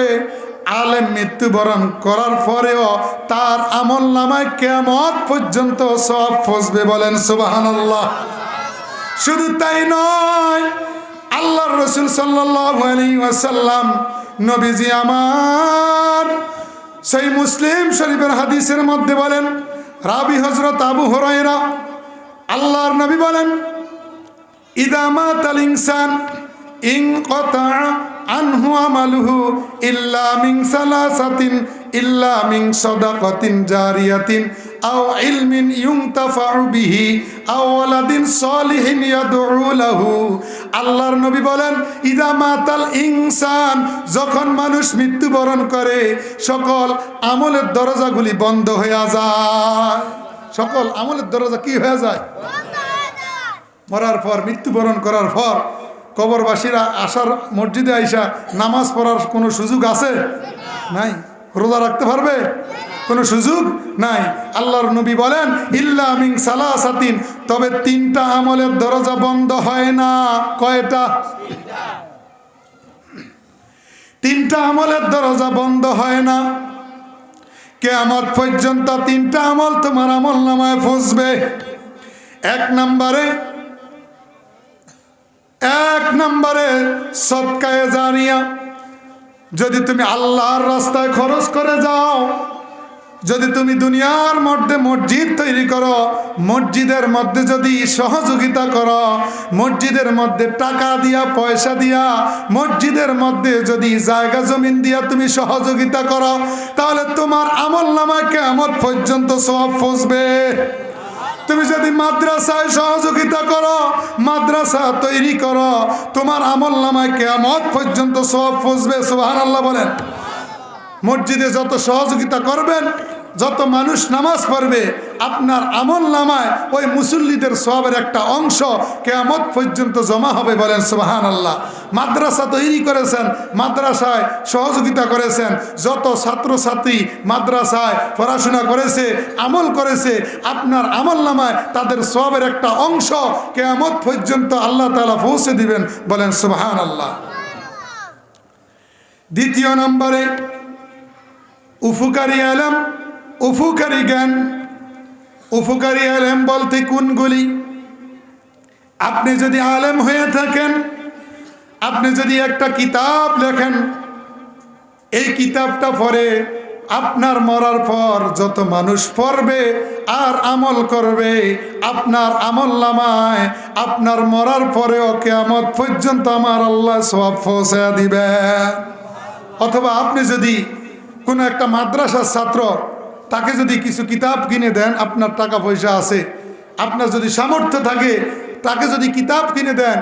আলেম মৃত্যুবরণ করার পরেও তার আমল নামায় কিয়ামত পর্যন্ত সওয়াব পৌঁছবে। বলেন সুবহানাল্লাহ। শুধু তাই নয়, আল্লাহর রাসূল সাল্লাল্লাহু আলাইহি ওয়াসাল্লাম নবীজি আমার সেই মুসলিম শরীফের হাদিসের মধ্যে বলেন, রাবি হযরত আবু হুরায়রা, আল্লাহর নবী বলেন, ইদা মাতাল ইনসান ইনকাতা আনহু আমালুহু ইল্লা মিন সালাসাতিন ইল্লা মিন সাদাকাতিন জারিয়াতিন আও ইলমিন ইউনতাফাউ বিহি আও ওয়ালাদিন সালিহিন ইয়াদউ লাহু। আল্লাহর নবী বলেন, ইদা মাতাল ইনসান, যখন মানুষ মৃত্যুবরণ করে সকল আমলের দরজাগুলি বন্ধ হয়ে যায়। সকল আমলের দরজা কি হয়ে যায়? মরার পর, মৃত্যুবরণ করার পর কবরবাসীরা আসার মসজিদে আইসা নামাজ পড়ার কোনো সুযোগ আছে? নাই। রোজা রাখতে পারবে? কোনো সুযোগ নাই। আল্লাহর নবী বলেন, ইল্লা মিন সালাসাতিন, তবে 3টা আমলের দরজা বন্ধ হয় না। কয়টা? 3টা আমলের দরজা বন্ধ হয় না। কিয়ামত পর্যন্ত 3টা আমল তোমার আমল নামায় পৌঁছবে। এক নম্বরে সদকায়ে জারিয়া। যদি তুমি আল্লাহর রাস্তায় খরচ করে যাও, যদি তুমি দুনিয়ার মধ্যে মসজিদ তৈরি করো, মসজিদের মধ্যে যদি সহযোগিতা করো, মসজিদের মধ্যে টাকা দিয়া পয়সা দিয়া, মসজিদের মধ্যে যদি জায়গা জমিন দিয়া তুমি সহযোগিতা করো, তাহলে তোমার আমলনামায় কিয়ামত পর্যন্ত সওয়াব পৌঁছবে। তুমি যদি মাদ্রাসায় সহযোগিতা করো, মাদ্রাসা তৈরি করো, তোমার আমলনামায় কিয়ামত পর্যন্ত সওয়াব পৌঁছবে। সুবহানাল্লাহ বলেন। মসজিদে যত সহযোগিতা করবেন, যত মানুষ নামাজ পড়বে, আপনার আমলনামায় ওই মুসল্লিদের সওয়াবের একটা অংশ কিয়ামত পর্যন্ত জমা হবে। বলেন সুবহানাল্লাহ। মাদ্রাসা তৈরি করেছেন, মাদ্রাসায় সহযোগিতা করেছেন, যত ছাত্রছাত্রী মাদ্রাসায় পড়াশোনা করেছে, আমল করেছে, আপনার আমলনামায় তাদের সওয়াবের একটা অংশ কিয়ামত পর্যন্ত আল্লাহ তাআলা পৌঁছে দিবেন। বলেন সুবহানাল্লাহ। দ্বিতীয় নম্বরে উপকারী ইলম, উপকারী জ্ঞান। উপকারী ইলম বলতে কোনগুলি? আপনি যদি আলেম হয়ে থাকেন, আপনি যদি একটা কিতাব লেখেন, এই কিতাবটা পড়ে আপনার মরার পর যত মানুষ পড়বে আর আমল করবে, আপনার আমলনামায় আপনার মরার পরেও কিয়ামত পর্যন্ত আমার আল্লাহ সওয়াব পৌঁছে দিবে। অথবা আপনি যদি কোনো একটা মাদ্রাসার ছাত্র, তাকে যদি কিছু কিতাব কিনে দেন, আপনার টাকা পয়সা আছে, আপনার যদি সামর্থ্য থাকে, তাকে যদি কিতাব কিনে দেন,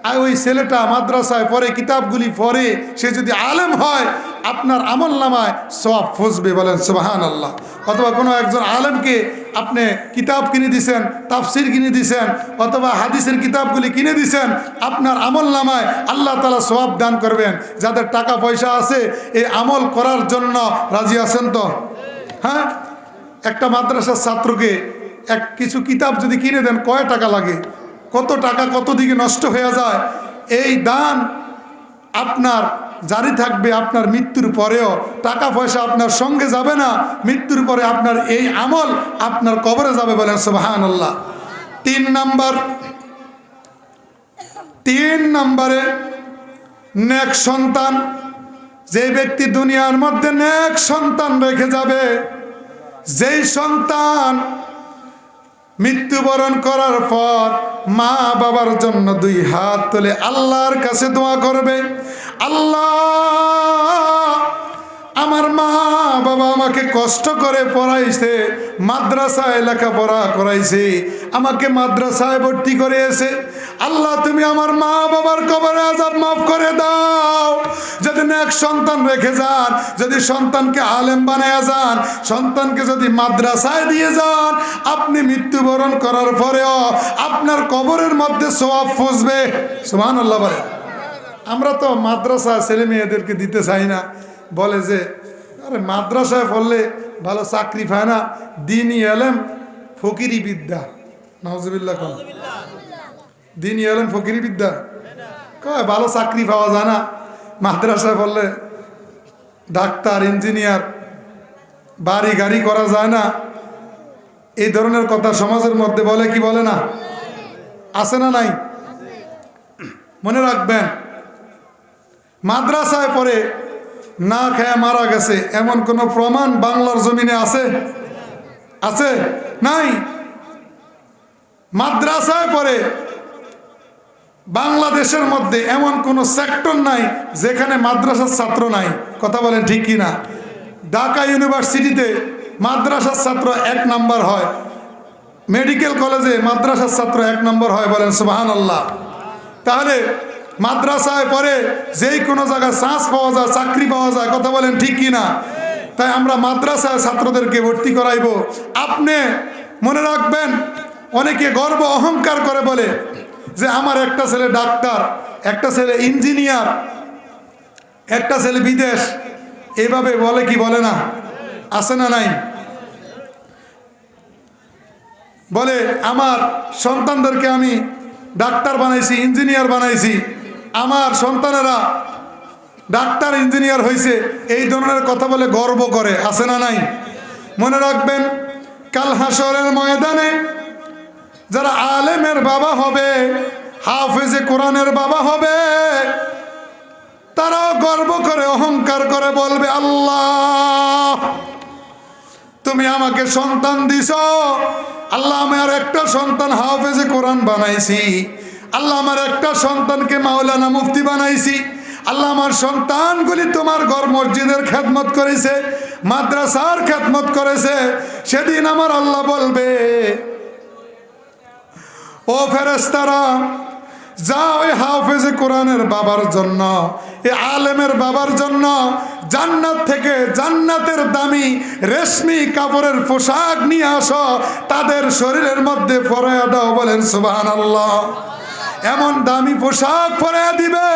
আর ওই ছেলেটা মাদ্রাসায় পড়ে, কিতাবগুলি পড়ে, সে যদি আলেম হয়, আপনার আমলনামায় সওয়াব পৌঁছবে। বলেন সুবহানাল্লাহ। অথবা কোনো একজন আলেমকে আপনি কিতাব কিনে দিছেন, তাফসির কিনে দিছেন, অথবা হাদিসের কিতাবগুলি কিনে দিছেন, আপনার আমলনামায় আল্লাহ তাআলা সওয়াব দান করবেন। যাদের টাকা পয়সা আছে, এই আমল করার জন্য রাজি আছেন তো? হ্যাঁ, একটা মাদ্রাসার ছাত্রকে কিছু কিতাব যদি কিনে দেন, কয় টাকা লাগে, কত টাকা কত দিকে নষ্ট হয়ে যায়। এই দান আপনার জারি থাকবে আপনার মৃত্যুর পরেও। টাকা পয়সা আপনার সঙ্গে যাবে না, মৃত্যুর পরে আপনার এই আমল আপনার কবরে যাবে। বলেন সুবহানাল্লাহ। তিন নম্বরে নেক সন্তান। যে ব্যক্তি দুনিয়ার মধ্যে নেক সন্তান রেখে যাবে, যেই সন্তান মৃত্যুবরণ করার পর মা বাবার জন্য দুই হাত তুলে আল্লাহর কাছে দোয়া করবে, আল্লাহ আমার মা বাবা আমাকে কষ্ট করে পড়াইছে, মাদ্রাসায় লেখাপড়া করাইছে, আমাকে মাদ্রাসায় ভর্তি করিয়েছে, আল্লাহ তুমি আমার মা বাবার কবরে আযাব মাফ করে দাও। যদি নেক সন্তান রেখে যান, যদি সন্তানকে আলেম বানায়া যান, সন্তানকে যদি মাদ্রাসায় দিয়ে যান, আপনি মৃত্যুবরণ করার পরেও আপনার কবরের মধ্যে সওয়াব পৌঁছবে। সুবহানাল্লাহ বলে। আমরা তো মাদ্রাসায় ছেলে মেয়েদেরকে দিতে চাই না, বলে যে আরে মাদ্রাসায় পড়লে ভালো চাকরি পায় না, দ্বীনি ইলম ফকিরি বিদ্যা। নাউজুবিল্লাহ। দ্বীনি ইলম ফকিরি বিদ্যা কয়, ভালো চাকরি পাওয়া যায় না, মাদ্রাসায় পড়লে ডাক্তার ইঞ্জিনিয়ার বাড়ি গাড়ি করা যায় না। এই ধরনের কথা সমাজের মধ্যে বলে কি বলে না? আছে না নাই? মনে রাখবেন, মাদ্রাসায় পড়ে না খেয়ে মারা গেছে এমন কোন প্রমাণ বাংলার জমিনে আছে? আছে? নাই। মাদ্রাসায় পড়ে বাংলাদেশের মধ্যে এমন কোন সেক্টর নাই যেখানে মাদ্রাসার ছাত্র নাই। কথা বলেন ঠিক কি না? ঢাকা ইউনিভার্সিটিতে মাদ্রাসার ছাত্র 1 নম্বর হয়, মেডিকেল কলেজে মাদ্রাসার ছাত্র 1 নম্বর হয়। বলেন সুবহানাল্লাহ। তাহলে মাদ্রাসায় পড়ে যেই কোনো জায়গায় চান্স পাওয়া যায়, চাকরি পাওয়া যায়। কথা বলেন ঠিক কি না? তাই আমরা মাদ্রাসায় ছাত্রদেরকে ভর্তি করাইব। আপনি মনে রাখবেন, অনেকে গর্ব অহংকার করে বলে যে আমার একটা ছেলে ডাক্তার, একটা ছেলে ইঞ্জিনিয়ার, একটা ছেলে বিদেশ, এইভাবে বলে কি বলে না? আছে না নাই? বলে আমার সন্তানদেরকে আমি ডাক্তার বানাইছি, ইঞ্জিনিয়ার বানাইছি, আমার সন্তানেরা ডাক্তার ইঞ্জিনিয়ার হয়েছে, এই ধরনের কথা বলে গর্ব করে। আছে না নাই? মনে রাখবেন, কাল হাসরের ময়দানে যারা আলেমের বাবা হবে, হাফেজে কোরআনের বাবা হবে, তারাও গর্ব করে অহংকার করে বলবে, আল্লাহ তুমি আমাকে সন্তান দিছ, আল্লাহ আমার একটা সন্তান হাফেজে কোরআন বানাইছি, আল্লাহ আমার একটা সন্তানকে মাওলানা মুফতি বানাইছি, আল্লাহ আমার সন্তানগুলি তোমার ঘর মসজিদের খেদমত করেছে, মাদ্রাসার খেদমত করেছে। সেদিন আমার আল্লাহ বলবে, ও ফেরেশতারা, যা ওই হাফেজে কোরআনের বাবার জন্য, এই আলেমের বাবার জন্য জান্নাত থেকে জান্নাতের দামি রেশমি কাপড়ের পোশাক নিয়ে আসো, তাদের শরীরের মধ্যে পরাইয়া দাও। বলেন সুবহানাল্লাহ। এমন দামি পোশাক পরাইয়া দিবে,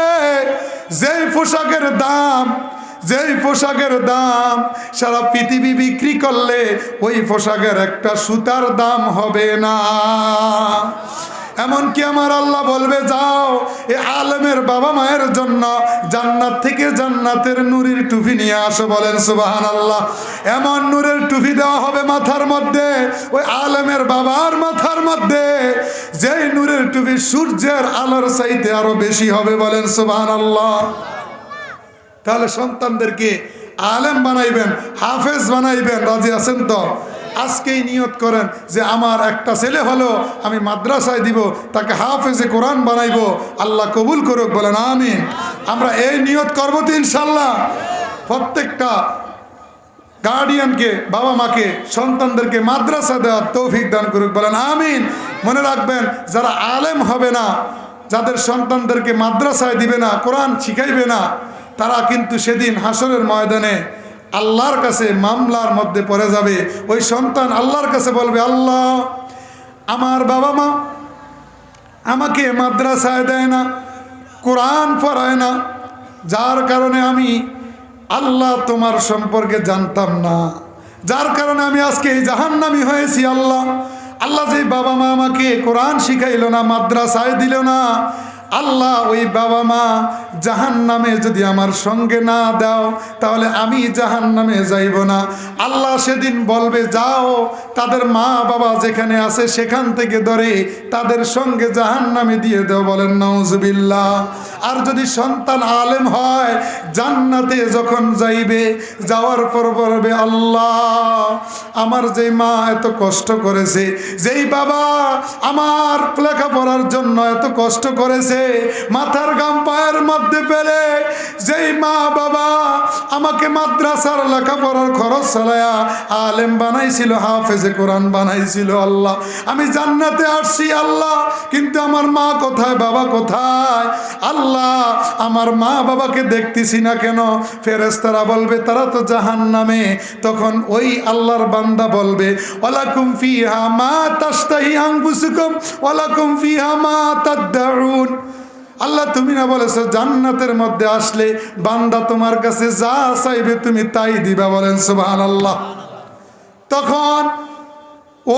যেই পোশাকের দাম সারা পৃথিবী বিক্রি করলে ওই পোশাকের একটা সুতার দাম হবে না। এমনকি আমার আল্লাহ বলবে, যাও এ আলেমের বাবা মায়ের জন্য জান্নাত থেকে জান্নাতের নূরের টুপি নিয়ে আসো। বলেন সুবহানাল্লাহ। এমন নূরের টুপি দেওয়া হবে মাথার মধ্যে, ওই আলেমের বাবার মাথার মধ্যে, যেই নূরের টুপি সূর্যের আলোর চাইতে আরো বেশি হবে। বলেন সুবহানাল্লাহ। তাহলে সন্তানদেরকে আলেম বানাইবেন, হাফেজ বানাইবেন, রাজি আছেন তো? আজকেই নিয়ত করেন যে আমার একটা ছেলে হলো, আমি মাদ্রাসায় দিব, তাকে হাফেজে কোরআন বানাইবো, আল্লাহ কবুল করুক। বলেন আমিন। আমরা এই নিয়ত করবো তো ইনশাল্লাহ। প্রত্যেকটা গার্ডিয়ানকে, বাবা মাকে, সন্তানদেরকে মাদ্রাসা দেওয়ার তৌফিক দান করুক। বলেন আমিন। মনে রাখবেন, যারা আলেম হবে না, যাদের সন্তানদেরকে মাদ্রাসায় দিবে না, কোরআন শিখাইবে না, তারা কিন্তু সেদিন হাসরের ময়দানে আল্লাহর কাছে মামলার মধ্যে পড়ে যাবে। ওই সন্তান আল্লাহর কাছে বলবে, আল্লাহ আমার বাবা মা আমাকে মাদ্রাসায় দেয় না, কোরআন পড়ায় না, যার কারণে আমি আল্লাহ তোমার সম্পর্কে জানতাম না, যার কারণে আমি আজকে এই জাহান্নামী হয়েছি। আল্লাহ যে বাবা মা আমাকে কোরআন শিখাইল না, মাদ্রাসায় দিল না, আল্লাহ ওই বাবা মা জাহান্নামে যদি আমার সঙ্গে না দাও, তাহলে আমি জাহান্নামে যাইব না। আল্লাহ সেদিন বলবে, যাও তাদের মা বাবা যেখানে আছে সেখান থেকে ধরে তাদের সঙ্গে জাহান্নামে দিয়ে দাও। বলেন নাউজুবিল্লাহ। আর যদি সন্তান আলেম হয়, জান্নাতে যখন যাইবে, যাওয়ার পর বলবে, আল্লাহ আমার যে মা এত কষ্ট করেছে, যেই বাবা আমার লেখাপড়ার জন্য এত কষ্ট করেছে, মাথার গাম পায়ের মধ্যে ফেলে যেই মা বাবা আমাকে মাদ্রাসার লেখাপড়ার খরচ চালায়া আলেম বানাইছিল, হাফেজে কোরআন বানাইছিল, আল্লাহ আমি জান্নাতে আসছি আল্লাহ, কিন্তু আমার মা কোথায়, বাবা কোথায়? আল্লাহ আমার মা বাবাকে দেখতেছি না কেন? ফেরেশতারা বলবে, তারা তো জাহান্নামে। তখন ওই আল্লাহর বান্দা বলবে, ওয়ালাকুম ফিহা মা তাশতাহি আনফুসুকুম ওয়ালাকুম ফিহা মা তাদউন। আল্লাহ তুমি না বলেছো জান্নাতের মধ্যে আসলে বান্দা তোমার কাছে যা চাইবে তুমি তাই দিবা। বলেন সুবহানাল্লাহ। তখন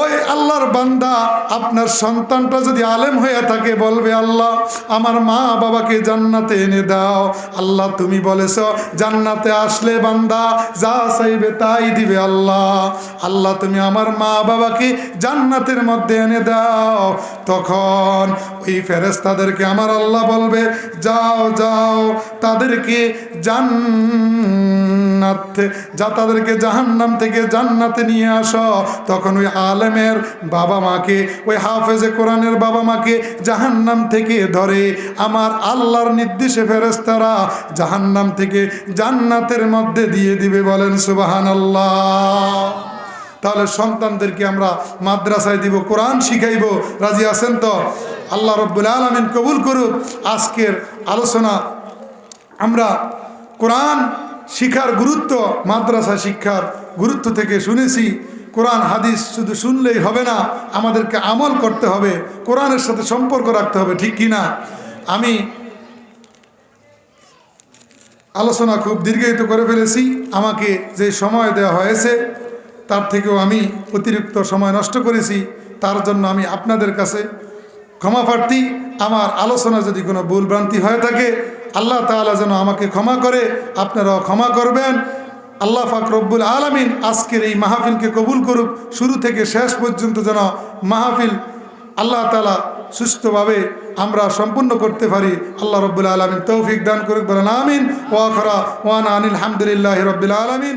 ওই আল্লাহর বান্দা, আপনার সন্তানটা যদি আলেম হয়ে থাকে, বলবে, আল্লাহ আমার মা বাবাকে জান্নাতে এনে দাও। আল্লাহ তুমি বলেছো জান্নাতে আসলে বান্দা যা চাইবে তাই দিবে। আল্লাহ তুমি আমার মা বাবাকে জান্নাতের মধ্যে এনে দাও। তখন ওই ফেরেশতাদেরকে আমার আল্লাহ বলবে, যাও যাও তাদেরকে তাদেরকে জাহান্নাম থেকে জান্নাতে নিয়ে আসো। তখন ওই আলেমের বাবা মাকে, ওই হাফেজে কোরআনের বাবা মাকে জাহান্নাম থেকে ধরে আমার আল্লাহর নির্দেশে ফেরেশতারা জাহান্নাম থেকে জান্নাতের মধ্যে দিয়ে দিবে। বলেন সুবহানাল্লাহ। তাহলে সন্তানদেরকে আমরা মাদ্রাসায় দিব, কোরআন শিখাইব, রাজি আছেন তো? আল্লাহ রাব্বুল আলামিন কবুল করুক। আজকের আলোচনা আমরা কোরআন শিক্ষার গুরুত্ব, মাদ্রাসা শিক্ষার গুরুত্ব থেকে শুনেছি। কোরআন হাদিস শুধু শুনলেই হবে না, আমাদেরকে আমল করতে হবে, কোরআনের সাথে সম্পর্ক রাখতে হবে, ঠিক কি না? আমি আলোচনা খুব দীর্ঘায়িত করে ফেলেছি। আমাকে যে সময় দেওয়া হয়েছে তার থেকেও আমি অতিরিক্ত সময় নষ্ট করেছি, তার জন্য আমি আপনাদের কাছে ক্ষমা প্রার্থী। আমার আলোচনা যদি কোনো ভুলভ্রান্তি হয়ে থাকে, আল্লাহ তাআলা যেন আমাকে ক্ষমা করে, আপনারাও ক্ষমা করবেন। আল্লাহ পাক রব্বুল আলামিন আজকের এই মাহফিলকে কবুল করুক। শুরু থেকে শেষ পর্যন্ত যেন মাহফিল আল্লাহ তাআলা সুস্থভাবে আমরা সম্পূর্ণ করতে পারি। আল্লাহ রাব্বুল আলামিন তৌফিক দান করুক, বলেন আমিন। ওয়া আখিরা ওয়া আনা আলহামদুলিল্লাহি রাব্বিল আলামিন।